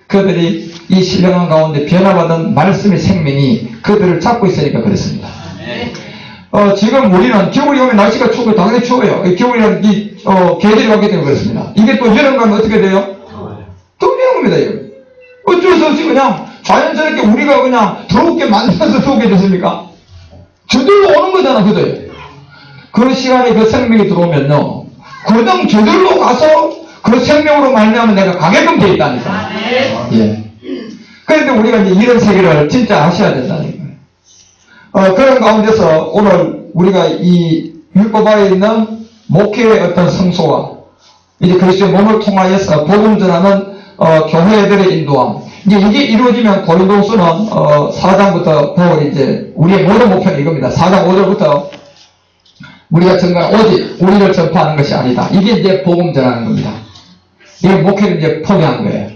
그들이 이 신령한 가운데 변화받은 말씀의 생명이 그들을 잡고 있으니까 그렇습니다. 지금 우리는 겨울이 오면 날씨가 추워요. 당연히 추워요. 겨울이라는 계절이 왔기 때문에 그렇습니다. 이게 또 여름 가면 어떻게 돼요? 덥는 겁니다. 이거. 어쩔 수 없이 그냥 자연스럽게 우리가 그냥 더럽게 만들어서 더우게 됐습니까? 저절로 오는 거잖아, 그들. 그 시간에 그 생명이 들어오면요, 그냥 저절로 가서 그 생명으로 말미암아 내가 가게끔 되어 있다니까. 예. 그런데 우리가 이제 이런 세계를 진짜 아셔야 된다는 거예요. 그런 가운데서 오늘 우리가 이 율법화에 있는 목회의 어떤 성소와 이제 그리스도의 몸을 통하여서 복음 전하는 교회들의 인도함, 이제 이게 이루어지면 고린도후서는 4장부터 바울이 이제 우리의 모든 목표는 이겁니다. 4장 5절부터 우리가 전가 오직 우리를 전파하는 것이 아니다. 이게 이제 복음 전하는 겁니다. 이게 목회를 이제 포기한 거예요.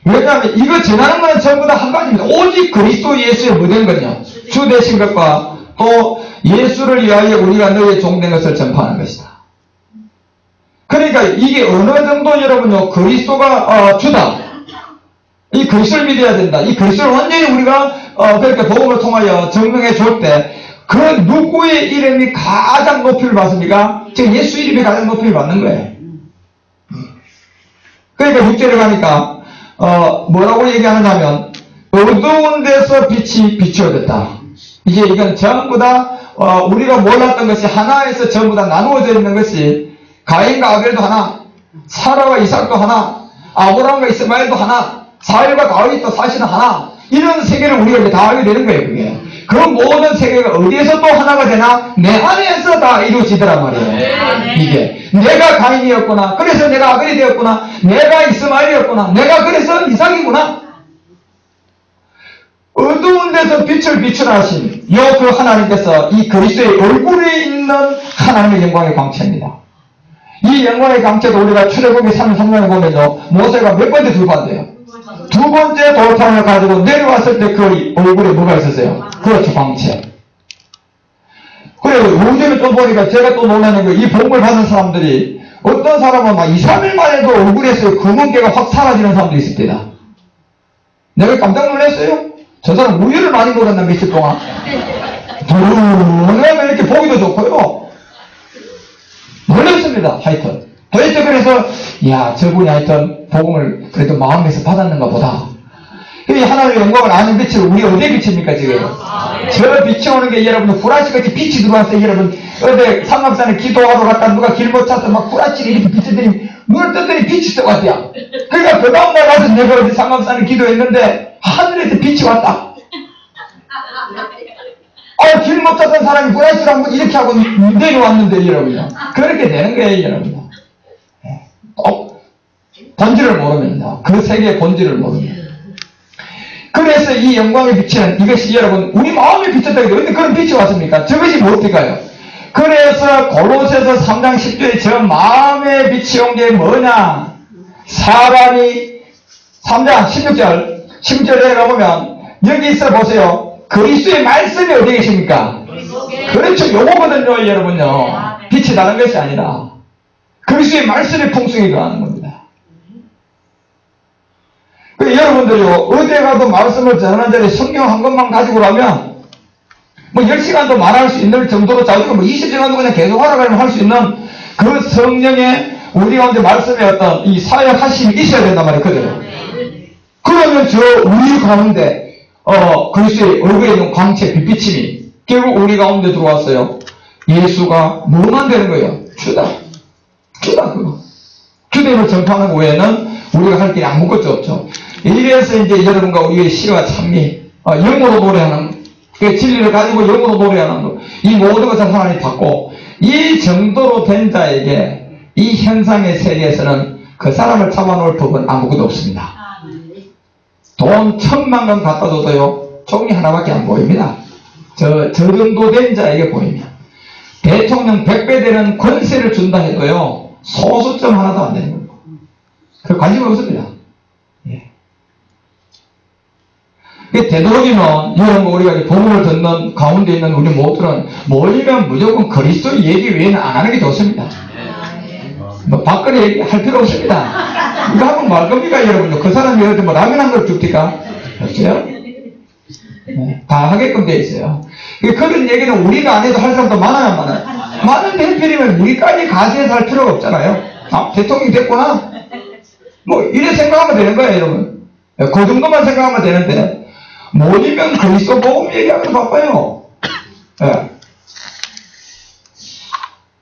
왜냐하면 이거 전하는 것은 전부 다 한 가지입니다. 오직 그리스도 예수의 무된 것이요, 주 되신 것과 또 예수를 위하여 우리가 너희의 종된 것을 전파하는 것이다. 그러니까 이게 어느 정도 여러분요, 그리스도가 주다, 이 그리스도를 믿어야 된다. 이 그리스도를 완전히 우리가 그렇게 복음을 통하여 증명해 줄 때 그 누구의 이름이 가장 높이를 받습니까? 즉 예수 이름이 가장 높이를 받는 거예요. 그러니까 6절에 가니까 뭐라고 얘기하느냐면 어두운 데서 빛이 비추어졌다. 이제 이건 전부 다 우리가 몰랐던 것이 하나에서 전부 다 나누어져 있는 것이 가인과 아벨도 하나, 사라와 이삭도 하나, 아브라함과 이스마엘도 하나, 사울과 다윗도 사실은 하나, 이런 세계를 우리가 이제 다 알게 되는 거예요. 그게. 그 모든 세계가 어디에서 또 하나가 되나? 내 안에서 다 이루어지더란 말이에요. 이게 내가 가인이었구나, 그래서 내가 아벨이 되었구나, 내가 이스마엘이었구나, 내가 그래서 이삭이구나. 어두운 데서 빛을 비추라신 그 하나님께서 이 그리스도의 얼굴에 있는 하나님의 영광의 광채입니다. 이 영광의 광채도 우리가 출애굽기 33장에 보면요, 모세가 몇 번째 돌파한대요? 두 번째 돌판을 가지고 내려왔을 때 그 얼굴에 뭐가 있었어요? 그렇죠, 광채. 그래요. 요즘에 또 보니까 제가 또 놀라는 거, 이 복을 받은 사람들이 어떤 사람은 막 2, 3일 만에도 얼굴에서 검은기가 확 사라지는 사람도 있습니다. 내가 깜짝 놀랐어요. 저 사람 우유를 많이 먹었나, 며칠 동안. 동하면 이렇게 보기도 좋고요. 놀랐습니다, 하여튼. 도대체 그래서, 저분이 하여튼, 복음을 그래도 마음에서 받았는가 보다. 이 하나님의 영광을 아는 빛을 우리 어디에 비칩니까, 지금? 저 빛이 오는 게 여러분, 후라시같이 빛이 들어왔어요, 여러분. 어제 삼각산에 기도하러 갔다 누가 길 못 찾아서 막 후라시를 이렇게 비치더니, 눈을 떴더니 빛이 떠왔대요. 그러니까 그 다음날 가서 내가 어제 삼각산에 기도했는데, 하늘에서 빛이 왔다. 길 못 찾던 사람이 후라시를 한번 이렇게 하고 내려왔는데, 여러분요. 그렇게 되는 거예요, 여러분. 본질을 모릅니다. 그 세계의 본질을 모릅니다. 그래서 이 영광의 빛은 이것이 여러분 우리 마음에 비쳤다 해도 근데 그런 빛이 왔습니까? 저것이 무엇일까요? 그래서 골로새서 3장 10절에 저 마음의 빛이 온 게 뭐냐? 사람이 3장 16절에 가보면 여기 있어 보세요. 그리스도의 말씀이 어디에 계십니까? 그렇죠. 요거거든요, 여러분요. 빛이 다른 것이 아니라 그리스도의 말씀의 풍성이 더하는 겁니다. 여러분들요, 어디 가도 말씀을 전하는 자리에 성경 한 것만 가지고 가면, 10시간도 말할 수 있는 정도로 자주가 20시간도 그냥 계속 하라고 할 수 있는 그 성령의 우리 가운데 말씀의 어떤 이 사역하심이 있어야 된단 말이에요, 그대로. 그러면 우리 가운데, 그리스도의 얼굴에 있는 광채, 빛비침이 결국 우리 가운데 들어왔어요. 예수가 뭐만 되는 거예요? 주다, 그거. 주됨을 전파하는 외에는 우리가 할 길이 아무것도 없죠. 이래서 이제 여러분과 우리의 시와 찬미, 영으로 노래하는, 그 진리를 가지고 영으로 노래하는 것, 이 모든 것을 하나님 받고, 이 정도로 된 자에게 이 현상의 세계에서는 그 사람을 잡아놓을 법은 아무것도 없습니다. 돈 1000만 원 갖다 줘도요, 종이 하나밖에 안 보입니다. 저 정도 된 자에게 보입니다. 대통령 100배 되는 권세를 준다 해도요, 소수점 하나도 안 되는 겁니다. 그 관심 없습니다. 되도록이면 여러분 우리가 복음을 듣는 가운데 있는 우리 모두는 모이면 무조건 그리스도 얘기 외에는 안 하는 게 좋습니다. 밖으로 얘기할 필요 없습니다. 이거 하면 말 겁니까, 여러분들? 그 사람이 예를 들면 라면 한 그릇 줍니까? 없어요? 다 하게끔 돼 있어요. 그런 얘기는 우리가 안 해도 할 사람도 많아요, 안 많아요? 많은 대표님은 우리까지 가세해서 할 필요가 없잖아요. 대통령이 됐구나? 이래 생각하면 되는 거예요, 여러분. 그 정도만 생각하면 되는데, 모이면 그리스도 복음 얘기하면 바빠요.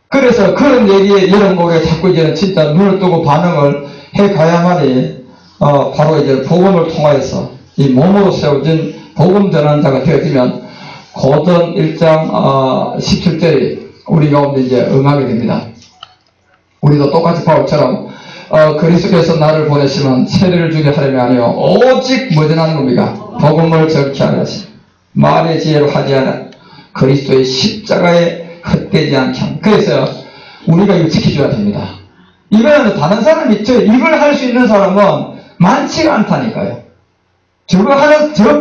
그래서 그런 얘기에 여러분 우리가 자꾸 이제는 진짜 눈을 뜨고 반응을 해 가야만이, 바로 이제 복음을 통하여서 이 몸으로 세워진 복음 전환자가 되어지면, 고전 1장, 17절에 우리 가운데 이제 응하게 됩니다. 우리도 똑같이 바울처럼, 그리스도께서 나를 보내시면 세례를 주게 하려면 아니요 오직 뭐든 하는 겁니까? 복음을 전케 하려 하시 말의 지혜로 하지 않아 그리스도의 십자가에 헛되지 않게 함. 그래서 우리가 이거 지켜줘야 됩니다. 이거는 다른 사람이 이걸 할 수 있는 사람은 많지가 않다니까요.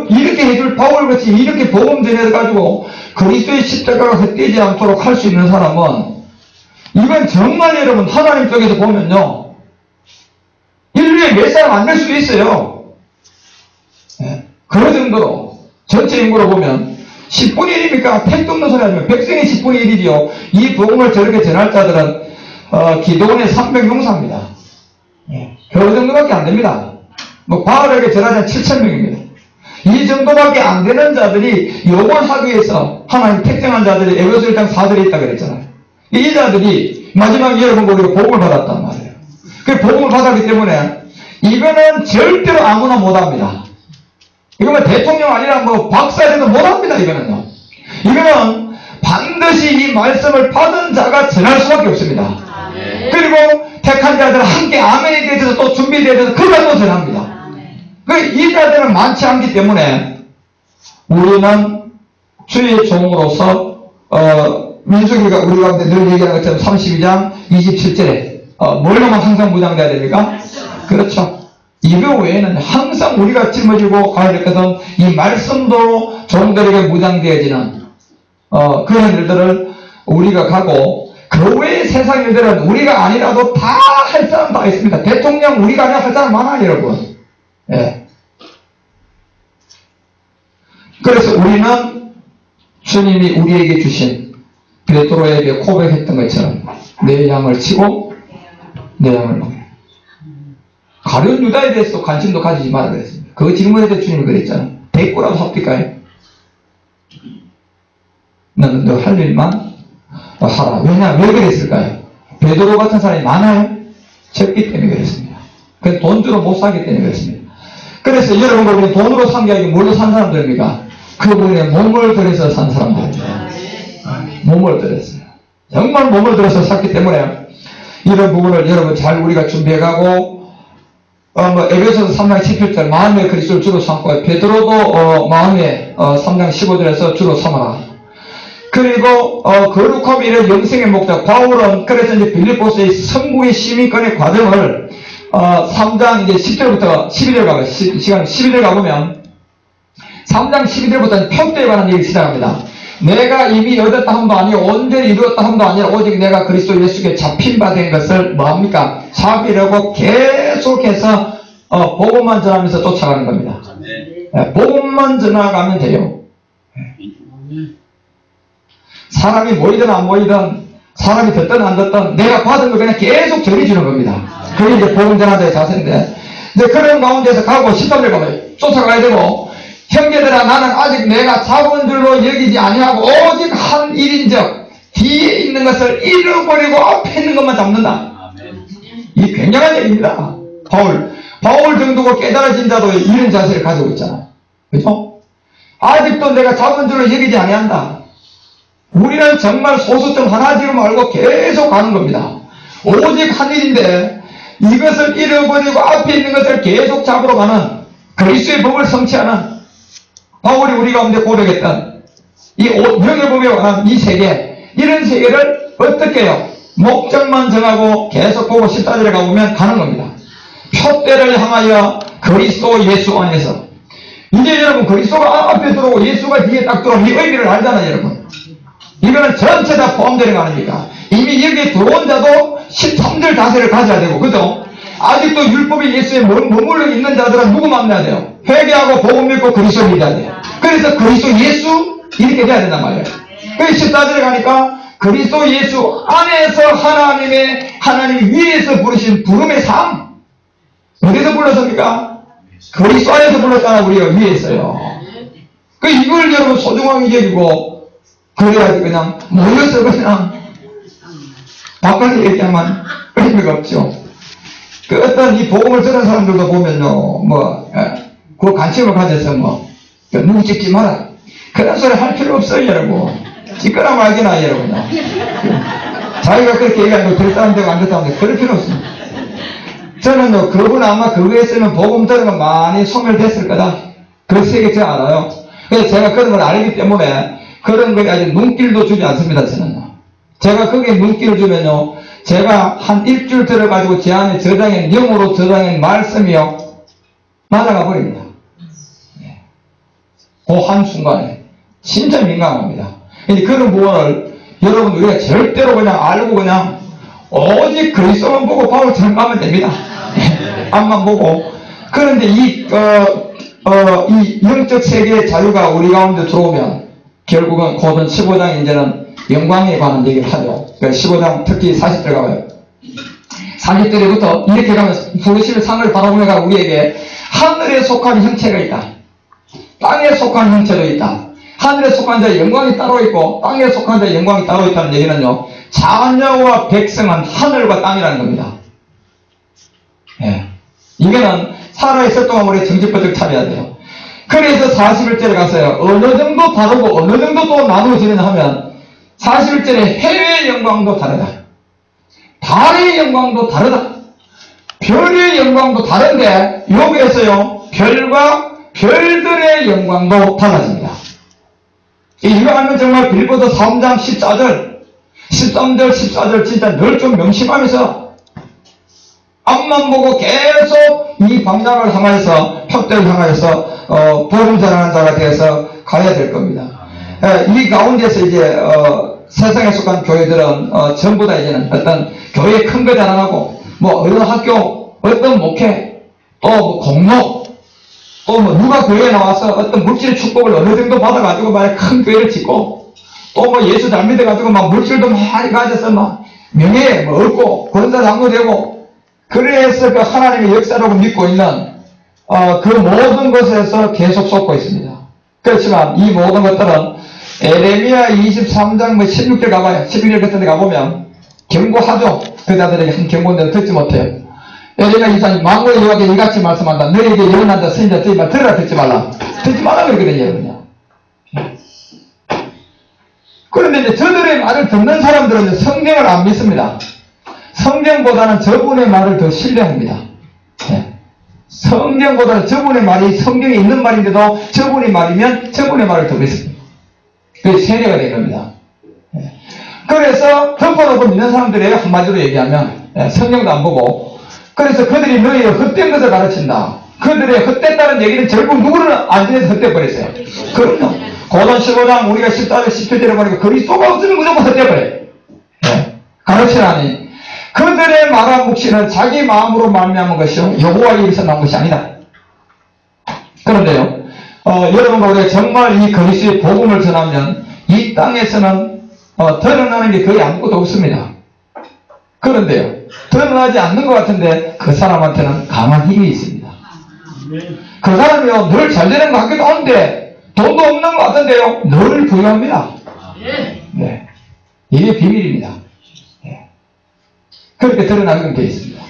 이렇게 해줄 바울같이 이렇게 복음 전해가지고 그리스도의 십자가가 헛되지 않도록 할 수 있는 사람은 이건 정말 여러분 하나님 쪽에서 보면요 인류에 몇 사람 안 될 수도 있어요. 그 정도로 전체 인구로 보면 10분의 1입니까? 택도 없는 소리 하지만 백성의 10분의 1이지요. 이 복음을 저렇게 전할 자들은 기도원의 300용사입니다. 그 정도밖에 안 됩니다. 뭐 바울에게 전하자면 7,000명입니다. 이 정도밖에 안 되는 자들이 요걸 하기 위해서 하나님 택정한 자들이 에베소 1장 4절에 있다 그랬잖아요. 이 자들이 마지막에 여러분 보기로 복음을 받았단 말이에요. 그 복음을 받았기 때문에 이거는 절대로 아무나 못합니다. 이거는 대통령 아니라 뭐 박사라도 못합니다. 이거는요. 이거는 반드시 이 말씀을 받은 자가 전할 수밖에 없습니다. 그리고 택한 자들은 함께 아멘에 대해서 또 준비되어 있어서 그걸로 전합니다. 이 자들은 많지 않기 때문에 우리는 주의 종으로서 민수기가 우리 가운데 늘 얘기하는 것처럼 32장 27절에 뭘로만 항상 무장돼야 됩니까? 그렇죠. 이거 외에는 항상 우리가 짊어지고 가야 될 것은 이 말씀도 종들에게 무장되어지는 그런 일들을 우리가 가고 그 외의 세상 일들은 우리가 아니라도 다 할 사람 다 있습니다. 대통령 우리가 아니라 할 사람 많아요, 여러분. 예. 그래서 우리는 주님이 우리에게 주신 베드로에게 고백했던 것처럼 내 양을 치고 내 양을 먹여. 가룟 유다에 대해서 관심도 가지지 마라 그랬습니다. 그 질문에 대해서 주님이 그랬잖아요. 대꾸라도 합니까? 너는 너 할 일만 하라. 왜 그랬을까요? 베드로 같은 사람이 많아요? 적기 때문에 그랬습니다. 그래서 돈 주로 못 사기 때문에 그랬습니다. 그래서 여러분 보면 돈으로 산 게 아니고 뭘로 산 사람들입니까? 그분의 몸을 들여서 산 사람들입니다. 몸을 들였어요. 정말 몸을 들여서 샀기 때문에 이런 부분을 여러분 잘 우리가 준비해가고 에베소서 3장 17절 마음에 그리스도를 주로 삼고 베드로도 마음에 3장 15절에서 주로 삼아라. 그리고 거룩함이 이런 영생의 목적 바울은 그래서 이제 빌립보서의 성국의 시민권의 과정을 3장 이제 10절부터 11절 가면 시간 11절 가보면 3장 12절부터는 표대에 관한 얘기를 시작합니다. 내가 이미 얻었다 함도 아니요 온전히 이루었다 함도 아니라 오직 내가 그리스도 예수께 잡힌 바 된 것을 뭐합니까? 잡으려고 계속해서 복음만 전하면서 쫓아가는 겁니다. 네, 복음만 전하가면 돼요. 사람이 모이든 안 모이든 사람이 듣든 안 듣든 내가 받은 걸 그냥 계속 전해주는 겁니다. 그게 이제 복음 전하자의 자세인데 이제 그런 가운데서 가고 13절 가면 쫓아가야 되고 형제들아 나는 아직 내가 잡은 줄로 여기지 아니하고 오직 한 일인즉 뒤에 있는 것을 잃어버리고 앞에 있는 것만 잡는다. 이 굉장한 얘기입니다. 바울 정도고 깨달아진 자도 이런 자세를 가지고 있잖아요. 그죠? 아직도 내가 잡은 줄로 여기지 아니한다. 우리는 정말 소수점 하나 지금 알고 계속 가는 겁니다. 오직 한 일인데 이것을 잃어버리고 앞에 있는 것을 계속 잡으러 가는 그리스도의 법을 성취하는 바울이 우리 가운데 고백했던 이 명예법에 관한 이 세계, 이런 세계를 어떻게 해요? 목적만 정하고 계속 보고 14절에 가보면 가는 겁니다. 표대를 향하여 그리스도 예수 안에서. 이제 여러분 그리스도가 앞에 들어오고 예수가 뒤에 딱 들어오면 이 의미를 알잖아요, 여러분. 이거는 전체 다 포함되는 거 아닙니까? 이미 여기에 들어온 자도 13절 자세를 가져야 되고, 그죠? 아직도 율법이 예수에 머물러 있는 자들은 누구 만나야 돼요? 회개하고 복음 믿고 그리스도 믿어야 돼요. 그래서 그리스도 예수 이렇게 돼야 된단 말이에요. 그래서 14절에 가니까 그리스도 예수 안에서 하나님 위에서 부르신 부름의 삶. 어디서 불렀습니까? 그리스도 안에서 불렀잖아. 우리가 위에서요. 이걸 여러분 소중하게 여기고 그래야지 그냥 모여서 그냥 바깥에 얘기하면 의미가 없죠. 어떤 이 복음을 들은 사람들도 보면요, 그 관심을 가져서 누구 찍지 마라. 그런 소리 할 필요 없어요, 여러분. 찍거나 말거나, 여러분. 자기가 그렇게 얘기하는 거 들었다는 데가 안 들었다는 데 그럴 필요 없습니다. 저는요, 그분 아마 그거 했으면 복음 들은 거 많이 소멸됐을 거다. 그 세계 제가 알아요. 그래서 제가 그런 걸 알기 때문에 그런 거에 아직 눈길도 주지 않습니다, 저는요. 제가 거기에 눈길을 주면요, 제가 한 일주일 들어가지고 제 안에 저장한, 영으로 저장한 말씀이요, 날아가 버립니다. 그 한순간에. 진짜 민감합니다. 그런 부분을 여러분 우리가 절대로 그냥 알고 그냥 오직 그리스도만 보고 바울처럼 가면 됩니다. 앞만 보고. 그런데 이 영적 세계의 자유가 우리 가운데 들어오면 결국은 고든 15장 이제는 영광에 관한 얘기를 하죠. 15장 특히 40절 가봐요. 40절부터 이렇게 가면 부르심의 상을 바라보면가 우리에게 하늘에 속한 형체가 있다. 땅에 속한 형체도 있다. 하늘에 속한 자의 영광이 따로 있고 땅에 속한 자의 영광이 따로 있다는 얘기는요. 자녀와 백성은 하늘과 땅이라는 겁니다. 예. 이거는 살아있을 동안 우리 정직버쩍 차려야 돼요. 그래서 41절에 가서요. 어느 정도 다르고 어느 정도 또 나누어지느냐 하면 41절에 해의 영광도 다르다. 달의 영광도 다르다. 별의 영광도 다른데 여기에서요. 별과 별들의 영광도 달라집니다. 이거 하면 정말 빌보드 3장 14절 13절 14절 진짜 늘 좀 명심하면서 앞만 보고 계속 이 방향을 향하여서 푯대를 향하여서 복음 전하는 자가 되어서 가야 될 겁니다. 이 가운데서 이제 세상에 속한 교회들은 전부 다 이제는 어떤 교회 큰 거 자랑하고 뭐 어느 학교 어떤 목회 또 뭐 공로 또 뭐 누가 교회에 나와서 어떤 물질의 축복을 어느 정도 받아가지고 막 큰 교회를 짓고 또 뭐 예수 잘 믿어가지고 막 물질도 많이 가져서 막 명예 뭐 얻고 권사 장로되고 그래서 그 하나님의 역사라고 믿고 있는 그 모든 것에서 계속 쏟고 있습니다. 그렇지만 이 모든 것들은 에레미야 23장 뭐 16절 가봐요. 16절 같은 데 가보면 경고하죠. 그자들에게 한 경고인데 듣지 못해요. 에레미야 23장 망고의 여호와께 이같이 말씀한다. 너희에게 예언한 자 선지자 저희 말 들으라 듣지 말라. 듣지 말라 그러거든요. 여러분요. 그런데 이제 저들의 말을 듣는 사람들은 성경을 안 믿습니다. 성경보다는 저분의 말을 더 신뢰합니다. 네. 성경보다는 저분의 말이 성경에 있는 말인데도 저분의 말이면 저분의 말을 더 믿습니다. 그게 세뇌가 된 겁니다. 네. 그래서 덮어놓고 믿는 사람들이에요. 한마디로 얘기하면 성경도 안 보고 그래서 그들이 너희의 헛된 것을 가르친다. 그들의 헛됐다는 얘기는 결국 누구를 안전해서 헛돼버렸어요. 그럼요. 고전 15장 우리가 14절 17절에 보니까 그리스도가 없으면 무조건 헛돼버려요. 네. 가르치라니 그들의 말한 묵시는 자기 마음으로 말미암은 것이요 여호와의 입에서 나온 것이 아니다. 그런데요 여러분과 우리가 정말 이 그리스도의 복음을 전하면 이 땅에서는 드러나는 게 거의 아무것도 없습니다. 그런데요 드러나지 않는 것 같은데 그 사람한테는 강한 힘이 있습니다. 그 사람이요 늘 잘되는 것 같기도 한데 돈도 없는 것 같은데요 늘 부유합니다. 네. 이게 비밀입니다. 그렇게 드러나게 되어 있습니다.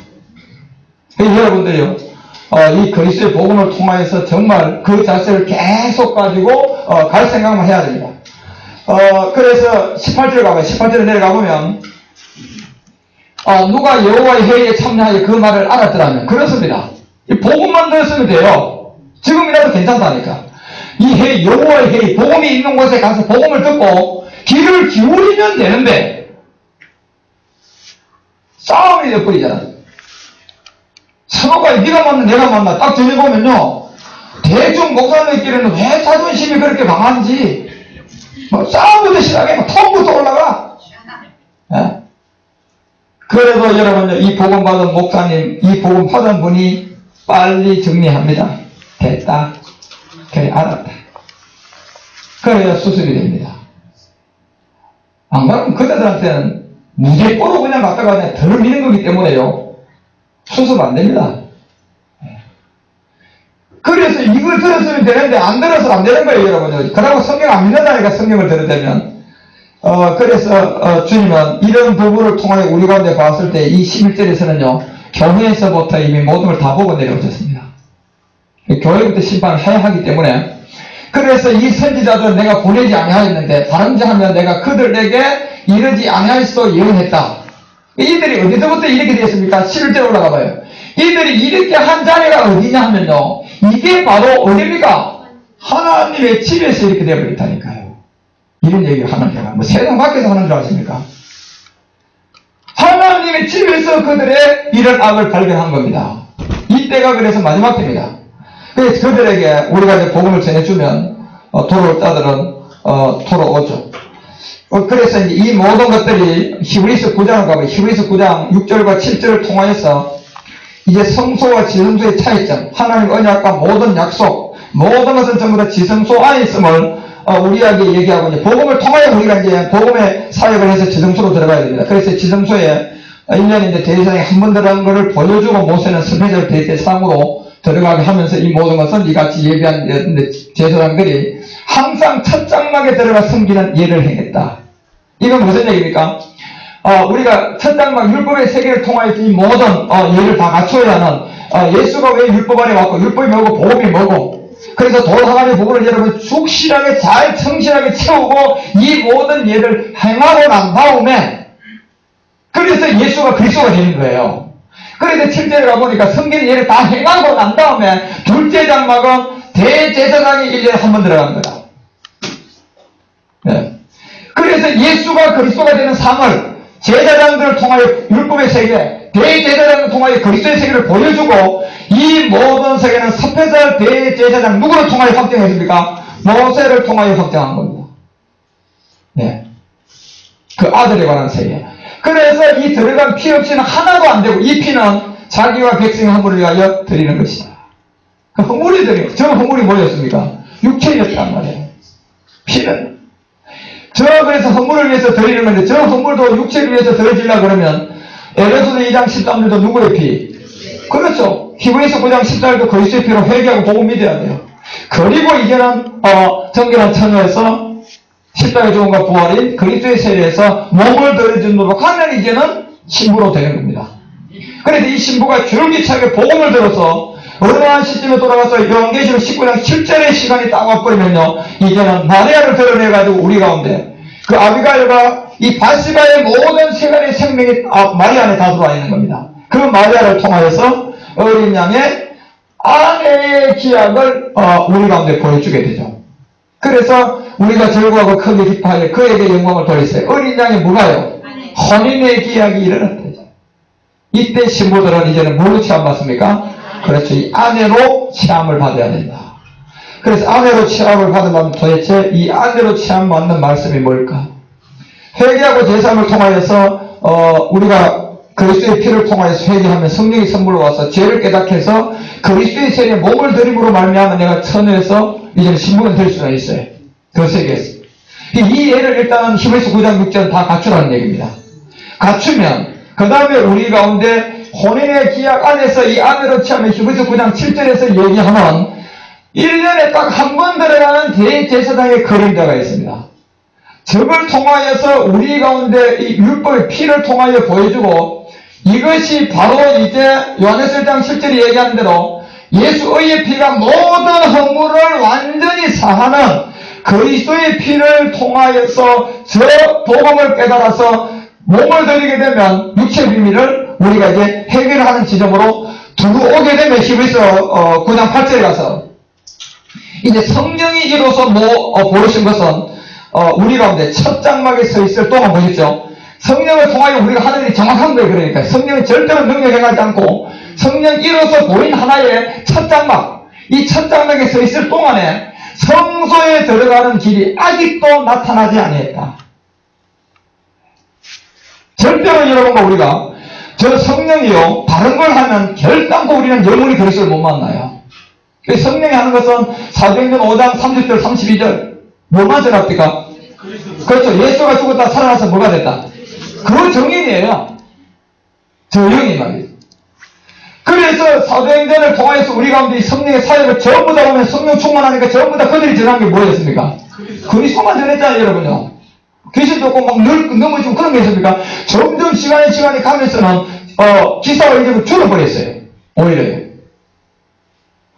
여러분들이요, 이 그리스도의 복음을 통하여서 정말 그 자세를 계속 가지고 갈 생각만 해야 됩니다. 그래서 18절 가봐요. 18절에 내려가보면 누가 여호와의 회의에 참여하여 그 말을 알았더라면 그렇습니다. 이 복음만 들었으면 돼요. 지금이라도 괜찮다니까. 이 회의, 여호와의 회의, 복음이 있는 곳에 가서 복음을 듣고 귀를 기울이면 되는데 싸움이 되어버리잖아. 서로가 네가 맞나 내가 맞나 딱 정해보면요 대충 목사님들끼리는 왜 자존심이 그렇게 강한지 뭐 싸움부터 시작해 뭐 턱부터 올라가. 예? 그래도 여러분요 이 복음 받은 목사님 이 복음 받은 분이 빨리 정리합니다. 됐다. 그래 알았다. 그래야 수습이 됩니다. 안 그러면 그들한테는 무죄뽀로 그냥 갖다가 그냥 덜 미는 거기 때문에요. 수습 안 됩니다. 그래서 이걸 들었으면 되는데 안 들어서 안 되는 거예요, 여러분. 그러고 성경 안 믿는다니까 성경을 들으려면. 그래서 주님은 이런 부분을 통해 우리 가운데 봤을 때 이 11절에서는요. 교회에서부터 이미 모든 걸 다 보고 내려오셨습니다. 교회부터 심판을 해야 하기 때문에 그래서 이 선지자들은 내가 보내지 아니하였는데 다른지 하면 내가 그들에게 이르지 아니하였어 예언했다. 이들이 어디서부터 이렇게 되었습니까? 11절 올라가 봐요. 이들이 이렇게 한 자리가 어디냐 하면요. 이게 바로 어디입니까? 하나님의 집에서 이렇게 되어버렸다니까요. 이런 얘기를 하는 데가 뭐 세상 밖에서 하는 줄 아십니까? 하나님의 집에서 그들의 이런 악을 발견한 겁니다. 이때가 그래서 마지막 때입니다. 그래서 그들에게 우리가 이제 복음을 전해주면 돌아올 자들은 돌아오죠. 그래서 이제 이 모든 것들이 히브리서 9장을 가면 히브리서 9장 6절과 7절을 통하여서 이제 성소와 지성소의 차이점, 하나님 언약과 모든 약속, 모든 것은 전부 다 지성소 안에 있음을 우리에게 얘기하고 이제 복음을 통하여 우리가 이제 복음의 사역을 해서 지성소로 들어가야 됩니다. 그래서 지성소에 1년에 이제 대제사장이 한 번 들어간 것을 보여주고 모세는 스페셜 대제사장으로 들어가게 하면서 이 모든 것은 이같이 예비한 제사장들이 항상 첫 장막에 들어가 섬기는 예를 행했다. 이건 무슨 얘기입니까? 우리가 첫 장막 율법의 세계를 통하여 이 모든 예를 다 갖춰야 하는 예수가 왜 율법 안에 왔고 율법이 뭐고 복음이 뭐고 그래서 돌 항아리 부분을 여러분 축실하게 잘 성실하게 채우고 이 모든 예를 행하고 난 다음에 그래서 예수가 그리스도가 되는 거예요. 그래서 7절에 가보니까 섬기는 예를 다 행하고 난 다음에 둘째 장막은 대제사장이 1년에 한 번 들어간 거다. 네. 그래서 예수가 그리스도가 되는 상을 제사장들을 통하여 율법의 세계, 대제사장을 통하여 그리스도의 세계를 보여주고 이 모든 세계는 스페셜 대제사장 누구를 통하여 확정했습니까? 모세를 통하여 확정한 겁니다. 네. 그 아들에 관한 세계. 그래서 이 들어간 피 없이는 하나도 안 되고 이 피는 자기와 백성의 허물을 위하여 드리는 것이다. 그 허물이 드리고 저 허물이 뭐였습니까? 육체였단 말이에요. 피는. 그래서 허물을 위해서 드리는 건데 저 허물도 육체를 위해서 드려지려고 그러면 에베소서 2장 13절도 누구의 피? 그렇죠. 히브리서 9장 14절도 그리스도의 피로 회개하고 복음 믿어야 돼요. 그리고 이제는 정결한 처녀에서 십자가의 죽음과 부활인 그리스도의 세례에서 몸을 드려준으로 가면 이제는 신부로 되는 겁니다. 그래서 이 신부가 줄기차게 복음을 들어서 어떠한 시점에 돌아가서 요한계시록 19장 7절의 시간이 딱 와버리면요 이제는 마리아를 드러내가지고 우리 가운데 그 아비가일과 이 바시바의 모든 세간의 생명이 마리아 안에 다 들어와 있는 겁니다. 그 마리아를 통하여서 어린 양의 아내의 기약을 우리 가운데 보여주게 되죠. 그래서 우리가 즐거워하고 크게 기뻐하여 그에게 영광을 돌리세요. 어린 양이 뭐가요? 혼인의 기약이 일어났다. 이때 신부들은 이제는 뭘로 취함받습니까? 그렇죠. 이 아내로 취함을 받아야 된다. 그래서 아내로 취함을 받으면 도대체 이 아내로 취함받는 말씀이 뭘까? 회개하고 제사함을 통하여서 우리가 그리스도의 피를 통하여서 회개하면 성령의 선물로 와서 죄를 깨닫게 해서 그리스도의 세례에 몸을 드림으로 말미암아 내가 천에서 이제는 신부는 될 수가 있어요. 그 세계에서. 이 예를 일단은 히브리서 9장 6절 다 갖추라는 얘기입니다. 갖추면 그 다음에 우리 가운데 혼인의 기약 안에서 이 아내로 취하면 히브리서 9장 7절에서 얘기하는 1년에 딱 한 번 들어가는 대제사장의 그림자가 있습니다. 저걸 통하여서 우리 가운데 이 율법의 피를 통하여 보여주고 이것이 바로 이제 요한에서 1장 7절이 얘기하는 대로 예수의 피가 모든 허물을 완전히 사하는 그리스도의 피를 통하여서 저 복음을 깨달아서 몸을 드리게 되면 육체 비밀을 우리가 이제 해결하는 지점으로 들어오게 되면 히브리서 9장 8절에 가서 이제 성령이 이로써 보여준 것은 우리 가운데 첫 장막에 서 있을 동안 보셨죠? 성령을 통하여 우리가 하는 일이 정확한 거예요. 그러니까 성령이 절대로 능력 행하지 않고 성령 이로써 보인 하나의 첫 장막, 이 첫 장막에 서 있을 동안에 성소에 들어가는 길이 아직도 나타나지 아니했다. 절대로 여러분과 우리가 저 성령이요 바른 걸 하면 결단코 우리는 영원히 그리스도를 못 만나요. 성령이 하는 것은 사도행전 5장 30절 32절 뭐만 전합니까? 그렇죠. 예수가 죽었다 살아나서 뭐가 됐다? 그 정인이에요. 저 영이 말이에요. 그래서 사도행전을 통해서 우리 가운데 이 성령의 사역을 전부 다 보면 성령 충만하니까 전부 다 그들이 전한 게 뭐였습니까? 그리스도만 전했잖아요, 여러분요. 귀신도 없고 막 넘어지고 그런 게 있습니까? 점점 시간이 가면서는 기사와 이적을 줄어버렸어요. 오히려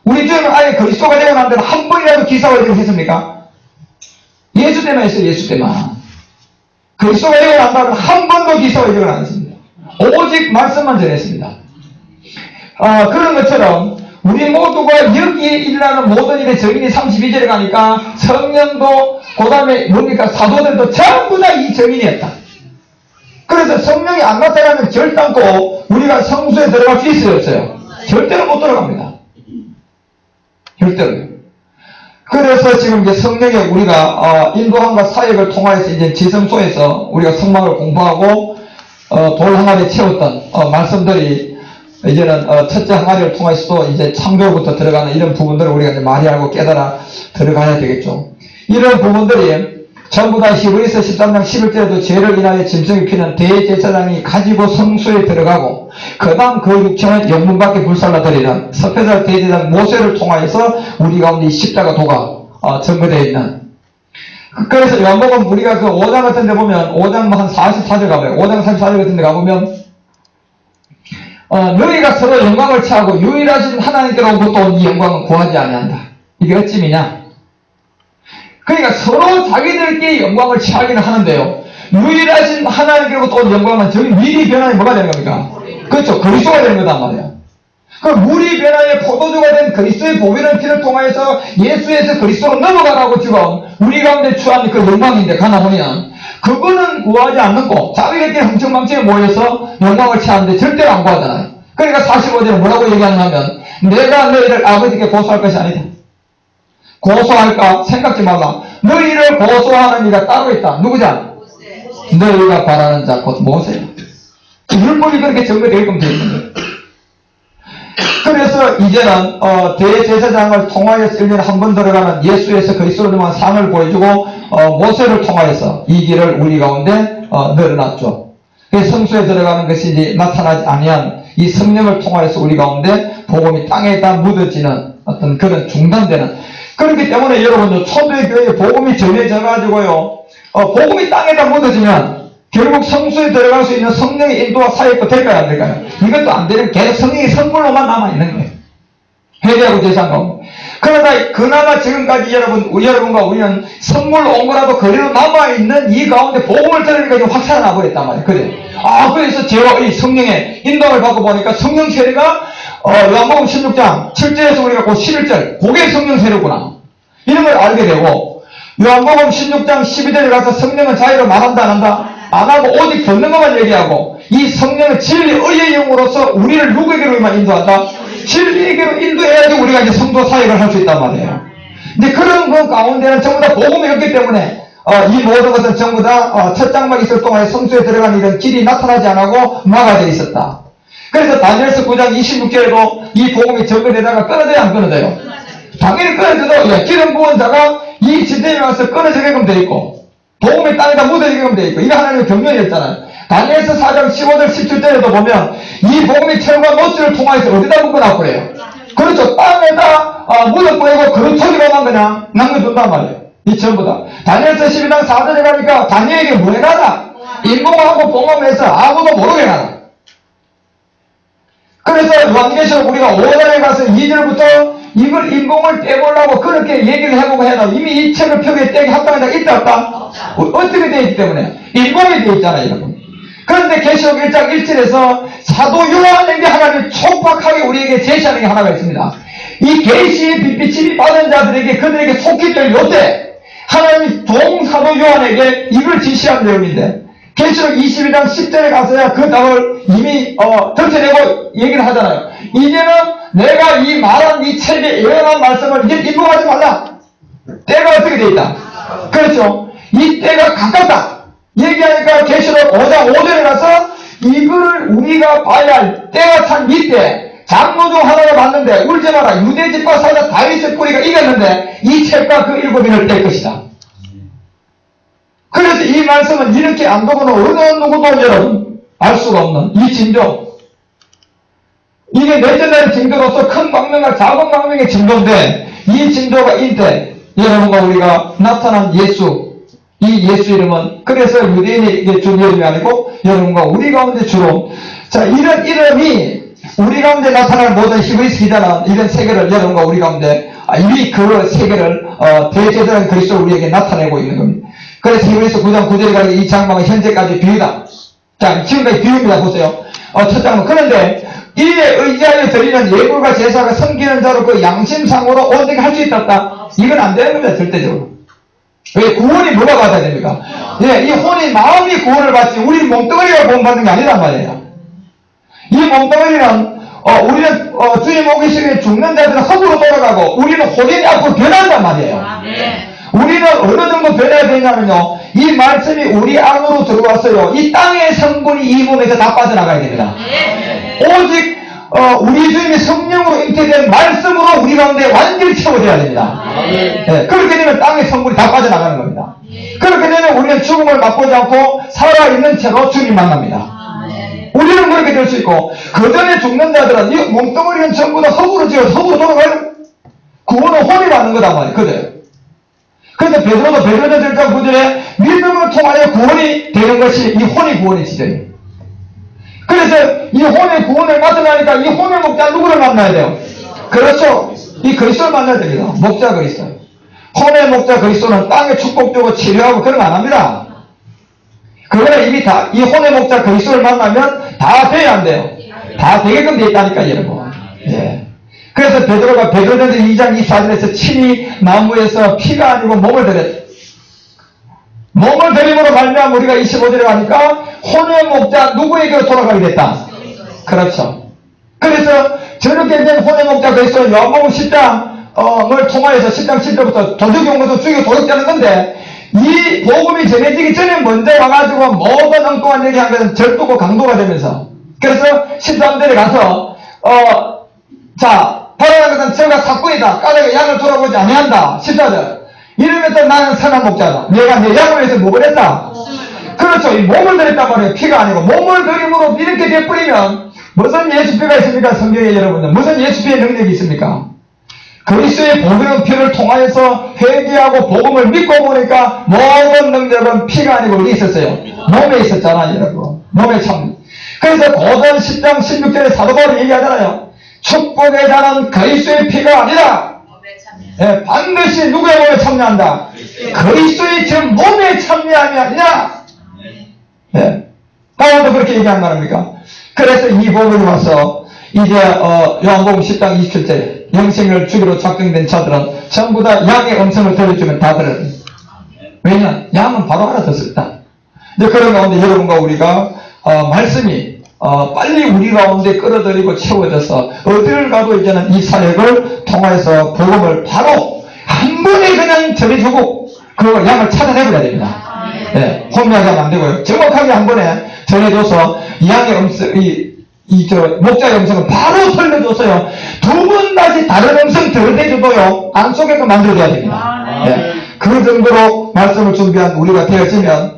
우리 주는 아예 그리스도가 되고 난 데는 한 번이라도 기사와 이적을 했습니까? 예수 때만 했어요. 예수 때만. 그리스도가 되고 난 다음에 한 번도 기사와 이적을 안 했습니다. 오직 말씀만 전했습니다. 그런 것처럼 우리 모두가 여기에 일어나는 모든 일의 정인이 32절에 가니까 성령도 그 다음에 뭡니까? 사도들도 전부 다 이 정인이었다. 그래서 성령이 안 나타나면 결단코 우리가 성소에 들어갈 수 있어요? 없어요? 절대로 못 들어갑니다. 절대로. 그래서 지금 이제 성령에 우리가 인도함과 사역을 통하여서 이제 지성소에서 우리가 성막을 공부하고 돌 항아리에 채웠던 말씀들이 이제는 첫째 항아리를 통해서도 이제 창조로부터 들어가는 이런 부분들을 우리가 이제 많이 알고 깨달아 들어가야 되겠죠. 이런 부분들이 전부 다 히브리서 13장 11절에도 죄를 인하여 짐승이 피는 대제사장이 가지고 성소에 들어가고 그 다음 그 육체는 영문 밖에 불살라 드리는 서패살 대제사장 모세를 통하여서 우리 가운데 십자가 도가 전거되어 있는. 그래서 요한복음 우리가 그 5장 같은 데 보면 5장 한 44절 가봐요. 5장 44절 같은 데 가보면 너희가 서로 영광을 취하고 유일하신 하나님께로부터 온 이 영광은 구하지 아니한다. 이게 어찌미냐? 그러니까 서로 자기들끼리 영광을 취하기는 하는데요. 유일하신 하나님께로부터 온 영광은 저기 미리 변화에 뭐가 되는 겁니까? 그렇죠. 그리스도가 되는 거단 말이에요. 그 물이 변화에 포도주가 된 그리스도의 보배는 피를 통하여서 예수에서 그리스도로 넘어가라고 지금 우리 가운데 취한 그 영광인데 가나오니는 그거는 구하지 않는고 자기들끼리 흥청망청에 모여서 영광을 취하는데 절대로 안 구하잖아요. 그러니까 45절에 뭐라고 얘기하냐면 내가 너희를 아버지께 고소할 것이 아니다. 고소할까 생각지 말라. 너희를 고소하는 이가 따로 있다. 누구냐? 너희가 바라는 자 곧 모세야. 율법이 그렇게 정거되게끔 되어 있는 거예요. 그래서 이제는 대제사장을 통하여서 1년에 한 번 들어가는 예수에서 그리스도로 넘어간 상을 보여주고 모세를 통하여서 이 길을 우리 가운데 늘어놨죠. 성소에 들어가는 것이 이제 나타나지 아니한 이 성령을 통하여서 우리 가운데 복음이 땅에다 묻어지는 어떤 그런 중단되는. 그렇기 때문에 여러분들 초대교회에 복음이 전해져가지고요 복음이 땅에다 묻어지면 결국 성소에 들어갈 수 있는 성령의 인도와 사역도 될까요 안 될까요? 이것도 안 되면 계속 성령의 선물로만 남아있는 거예요. 회개하고 제사한 가운데. 그러나 그나마 지금까지 여러분과 우리는 선물로 온 거라도 그대로 남아있는 이 가운데 복음을 들으니까 좀 확 살아나버렸단 말이에요. 그래. 그래서 제가 이 성령의 인도를 받고 보니까 성령 세례가 요한복음 16장 7절에서 우리가 그 11절 그게 성령 세례구나 이런 걸 알게 되고 요한복음 16장 12절에 가서 성령은 자유로 말한다 안 한다? 안 하고 오직 듣는 것만 얘기하고 이 성령은 진리 의의 영으로서 우리를 누구에게로만 인도한다? 진리에게로 인도해야지 우리가 이제 성도 사역을 할 수 있단 말이에요. 근데 그런 그 가운데는 전부 다 복음이었기 때문에 이 모든 것은 전부 다 첫 장막 있을 동안에 성소에 들어간 이런 길이 나타나지 않고 막아져 있었다. 그래서 다니엘서 9장 26절에도 이 복음이 전거되다가 끊어져야 안 끊어져요? 당연히 끊어져도 기름 부은 자가 이 지대에 와서 끊어지게끔 돼 있고 복음이 땅에다 묻어지게끔 돼 있고 이거 하나님의 경륜이었잖아요. 다니엘서 4장 15절 17절에도 보면 이 복음이 철과 노스를 통하여서 어디다 묶어놨고 그래요? 그렇죠. 땅에다 묻어버리고 그루터기로만 그냥 남겨둔단 말이에요. 이 전부 다. 다니엘서 12장 4절에 가니까 다니엘에게 뭐해놔라? 인봉하고 봉함해서 아무도 모르게 해놔라. 그래서 요한계시록 우리가 5절에 가서 2절부터 이걸 인공을 떼보려고 그렇게 얘기를 해보고 해도 이미 이 책을 펴게 떼기 합당하다 있다 없다? 어떻게 되어 있기 때문에? 인공이 되어 있잖아요, 여러분. 그런데 계시록 1장 1절에서 사도 요한에게 하나님이 촉박하게 우리에게 제시하는 게 하나가 있습니다. 이 계시의 빛이 받은 자들에게 그들에게 속히 될 요때 하나님이 동사도 요한에게 이걸 지시한 내용인데 계시록 22장 10절에 가서야 그 답을 이미 던져내고 얘기를 하잖아요. 이제는 내가 이 말한 이 책에 예언한 말씀을 이제 인봉하지 말라. 때가 어떻게 되어 있다? 그렇죠. 이 때가 가깝다. 얘기하니까 계시록 5장 5절에 가서 이거를 우리가 봐야 할 때가 참 이때 장로 중 하나를 봤는데 울지 마라. 유대 집과 사자 다윗의 뿌리가 이겼는데 이 책과 그 7인을 뗄 것이다. 그래서 이 말씀은 이렇게 안 보고는 어느 누구도 여러분 알 수가 없는 이 징조. 이게 내전의 징조로서 큰 광명과 작은 광명의 징조인데 이 징조가 이때 여러분과 우리가 나타난 예수 이 예수 이름은 그래서 유대인에게 준 이름이 아니고 여러분과 우리 가운데 주로 자 이런 이름이 우리 가운데 나타나는 모든 히브리서 기자는 이런 세계를 여러분과 우리 가운데 이미 그 세계를 대제사장 그리스도 우리에게 나타내고 있는 겁니다. 그래서 히브리서 9장 9절에 가면 이 장막은 현재까지 비유다. 자 지금까지 비유입니다. 보세요. 첫 장막. 그런데 이에 의지하여 드리는 예물과 제사가 섬기는 자로 그 양심상으로 온전히 할 수 있다. 이건 안 되는 겁니다. 절대적으로. 왜 구원이 뭐가 받아야 됩니까? 이 혼이 마음이 구원을 받지 우리 몸뚱어리가 구원받는 게 아니란 말이에요. 이 몸뚱어리는 우리는 주님 오기 시에 죽는 자들은 흙으로 돌아가고 우리는 혼이 앞으로 변한단 말이에요. 우리는 어느 정도 변해야 되냐면요. 이 말씀이 우리 안으로 들어왔어요. 이 땅의 성분이 이 몸에서 다 빠져나가야 됩니다. 오직 우리 주님이 성령으로 잉태된 말씀으로 우리 가운데 완전히 채워져야 됩니다. 예, 그렇게 되면 땅의 성분이 다 빠져나가는 겁니다. 그렇게 되면 우리는 죽음을 맛보지 않고 살아있는 채로 주님 만납니다. 우리는 그렇게 될 수 있고, 그 전에 죽는 자들은 이 몸덩어리는 전부 다 흙으로 지어서 흙으로 돌아가요. 구원은 혼이 받는 거단 말이에요. 그죠? 그래서 베드로도 베드로전서 1장 9절에 믿음을 통하여 구원이 되는 것이 이 혼이 구원의 지절이에요. 그래서 이 혼의 구원을 받으려니까 이 혼의 목자 누구를 만나야 돼요? 그렇죠. 이 그리스도를 만나야 됩니다. 목자 그리스도. 혼의 목자 그리스도는 땅에 축복 주고 치료하고 그런 거 안 합니다. 그거는 이미 다, 이 혼의 목자 그리스도를 만나면 다 돼야 안 돼요. 다 되게끔 돼 있다니까, 여러분. 예. 그래서 베드로가 베드로전서 2장 24절에서 친히 나무에서 피가 아니고 몸을 드렸다. 몸을 드림으로 말미암아 우리가 25절에 가니까 혼의 목자 누구에게로 돌아가게 됐다. 그렇죠. 그래서 저렇게 된 혼의 목자 그리스도는 요한복음 10장을 통하여서 10장 7절부터 도적용으로 죽이고 도둑자는 건데, 이 복음이 전해지기 전에 먼저 와가지고 모든 엉뚱한 얘기 한 것은 절도고 강도가 되면서, 그래서 13절에 가서 자, 바라는 것은 저가 사꾼이다. 까닭에 양을 돌아보지 아니한다. 14절. 이러면서 나는 선한 목자다. 내가 내 양을 위해서 뭘 했다? 그렇죠. 이 몸을 드렸단 말이에요. 피가 아니고 몸을 드림으로 이렇게 돼버리면 무슨 예수피가 있습니까? 성경에 여러분들 무슨 예수피의 능력이 있습니까? 그리스도의 보혈의 피를 통하여서 회개하고 복음을 믿고 보니까 모든 능력은 피가 아니고 어디 있었어요? 몸에 있었잖아요, 여러분. 몸에 참. 그래서 고전 10장 16절에 사도 바울이 얘기하잖아요. 축복의 자는 그리스도의 피가 아니라, 예, 반드시 누구의 몸에 참여한다? 그리스도의 제 몸에 참여함이 아니냐? 예. 바울도 그렇게 얘기한 거 아닙니까? 그래서 이 복음이 와서 이제 요한복음 10장 27절에 영생을 주기로 작정된 자들은 전부 다 양의 음성을 들어주면 다 들어요. 왜냐? 양은 바로 알아듣었다. 이제 그런 가운데 여러분과 우리가 말씀이 빨리 우리 가운데 끌어들이고 채워져서 어디를 가도 이제는 이 사역을 통해서 복음을 바로 한 번에 그냥 전해주고 그 양을 찾아내버려야 됩니다. 예, 혼미하게 하면 안 되고요. 정확하게 한 번에 전해줘서 양의 음성, 목자의 음성을 바로 설명줬어요. 두 번 다시 다른 음성 들어대줘도요, 안 속에서 만들어줘야 됩니다. 예, 그 정도로 말씀을 준비한 우리가 되어지면,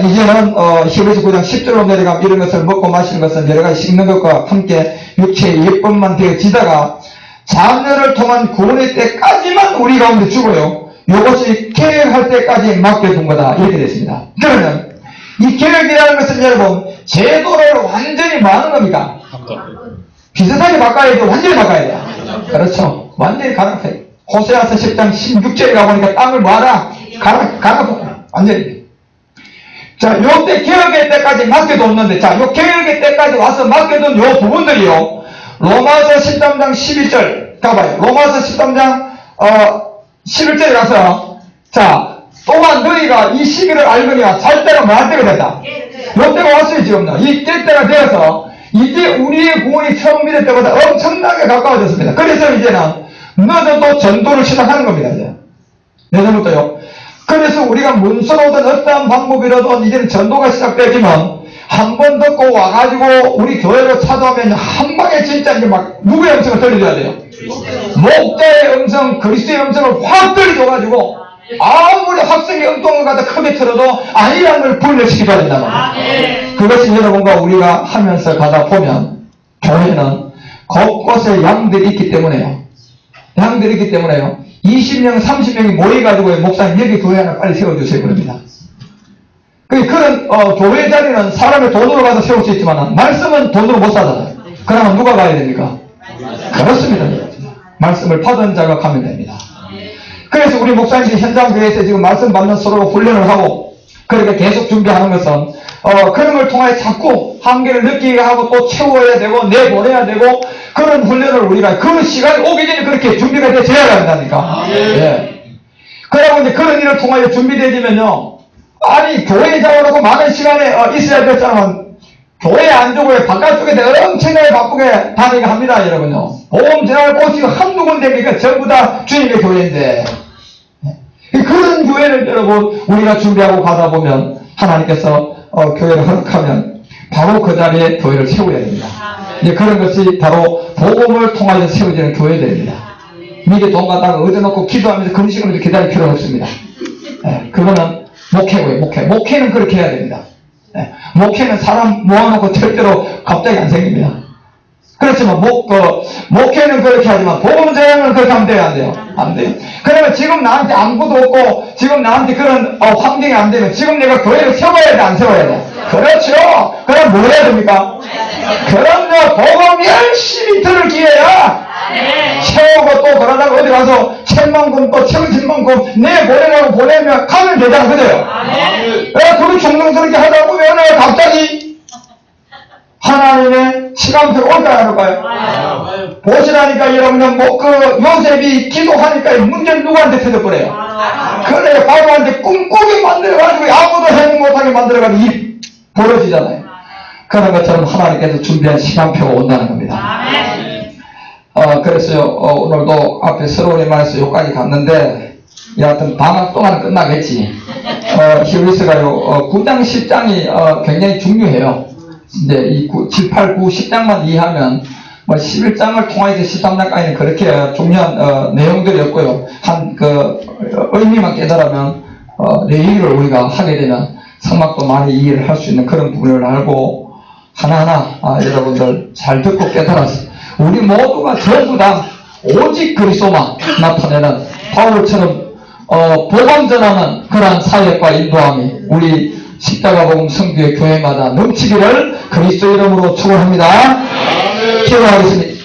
이제는, 히브리서 9장 10절로 내려가면 이런 것을 먹고 마시는 것은 여러 가지 씹는 것과 함께 육체의 예쁨만 되어지다가 자녀를 통한 구원의 때까지만 우리 가운데 주고요. 이것이 계획할 때까지 맡겨둔 거다. 이렇게 됐습니다. 그러면 이 계획이라는 것은 여러분, 제도를 완전히 뭐 하는 겁니까? 비슷하게 바꿔야 돼요. 완전히 바꿔야 돼요. 그렇죠. 완전히 가라앉혀야 돼요. 호세아서 10장 16절에 가보니까 땅을 뭐하라? 가라앉혀. 완전히. 자, 요때 개혁의 때까지 맡겨뒀는데, 자, 요 개혁의 때까지 와서 맡겨둔 요 부분들이요. 로마서 13장 12절 가봐요. 로마서 13장 11절에 가서, 자, 또한 너희가 이 시기를 알거니와 잘 때가 뭐 할 때가 됐다. 요 때가 왔어요, 지금. 이 때가 되어서 이제 우리의 구원이 처음 믿을 때보다 엄청나게 가까워졌습니다. 그래서 이제는 너희도 전도를 시작하는 겁니다, 이제. 내년부터요. 그래서 우리가 문서로든 어떠한 방법이라도 이제는 전도가 시작되지만 한 번 듣고 와가지고 우리 교회로 찾아오면 한 방에 진짜 이제 막 누구의 음성을 들려줘야 돼요? 목자의 음성, 그리스도의 음성을 확 들려줘가지고 아무리 학생이 엉뚱한 것 같아 크게 틀어도 아니라는 걸 분별시켜줘야 된단 말이에요. 그것이 여러분과 우리가 하면서 가다 보면 교회는 곳곳에 양들이 있기 때문에요. 양들이 있기 때문에요. 20명, 30명이 모여가지고 목사님 여기 교회 하나 빨리 세워주세요 그럽니다. 그런 교회 자리는 사람의 돈으로 가서 세울 수 있지만 말씀은 돈으로 못 사잖아요. 그러면 누가 가야 됩니까? 그렇습니다. 말씀을 받은 자가 가면 됩니다. 그래서 우리 목사님들이 현장 교회에서 지금 말씀 받는 서로 훈련을 하고 그렇게 계속 준비하는 것은 그런 걸 통해 자꾸 한계를 느끼게 하고 또 채워야 되고 내보내야 되고 그런 훈련을 우리가 그 시간이 오기 전에 그렇게 준비가 되어야 한다니까. 예. 그러고 이제 그런 일을 통하여 준비되어지면요. 아니 교회에 잡아놓고 많은 시간에 있어야 될 사람은 교회에 안 주고 바깥쪽에 엄청나게 바쁘게 다니게 합니다, 여러분요. 보험 전화를 꽂히고 한두 군데니까 전부 다 주님의 교회인데. 그런 교회를 여러분 우리가 준비하고 가다 보면 하나님께서 교회를 허락하면 바로 그 자리에 교회를 세워야 됩니다. 이제 그런 것이 바로 복음을 통하여 세워지는 교회들입니다. 미리 돈 갖다가 얻어놓고 기도하면서 금식하면서 기다릴 필요는 없습니다. 예, 그거는 목회고요, 목회는 그렇게 해야 됩니다. 예, 목회는 사람 모아놓고 절대로 갑자기 안 생깁니다. 그렇지만 목회는 그렇게 하지만 복음 전하는 그렇게 하면 돼요, 안 돼요? 안 돼요. 그러면 지금 나한테 아무것도 없고 지금 나한테 그런 환경이 안 되면 지금 내가 교회를 세워야 돼, 안 세워야 돼? 그렇죠. 그럼 뭐 해야 됩니까? 그럼요, 복음 열심히 들을 기회야. 채우고 또 그러다가 어디 가서 책만큼 또 채우진 만큼 내 보내라고 보내면 가면 되잖아, 그죠? 왜 그렇게 정성스럽게 하다 보면 갑자기 하나님의 시간표가 올까요, 안 올까요? 보시라니까 여러분, 요셉이 기도하니까 문제는 누구한테 터져버려요? 그래, 바로한테 꿈꾸게 만들어가지고 아무도 해몽 못하게 만들어가지고 이 벌어지잖아요. 그런 것처럼 하나님께서 준비한 시간표가 온다는 겁니다. 그래서요, 오늘도 앞에 서론에 말해서 여기까지 갔는데, 여하튼 방학 동안 끝나겠지. 히브리서가요, 9장, 10장이 굉장히 중요해요. 이제 이 7, 8, 9, 10장만 이해하면, 11장을 통해서 13장까지는 그렇게 중요한 내용들이었고요. 의미만 깨달으면, 내일을 우리가 하게 되면 성막도 많이 이해를 할 수 있는 그런 부분을 알고, 하나하나 여러분들 잘 듣고 깨달았어요. 우리 모두가 전부 다 오직 그리스도만 나타내는 바울처럼 복음 전하는 그러한 사역과 인도함이 우리 십자가 복음 성교회 교회마다 넘치기를 그리스도 이름으로 축원합니다. 기도하겠습니다.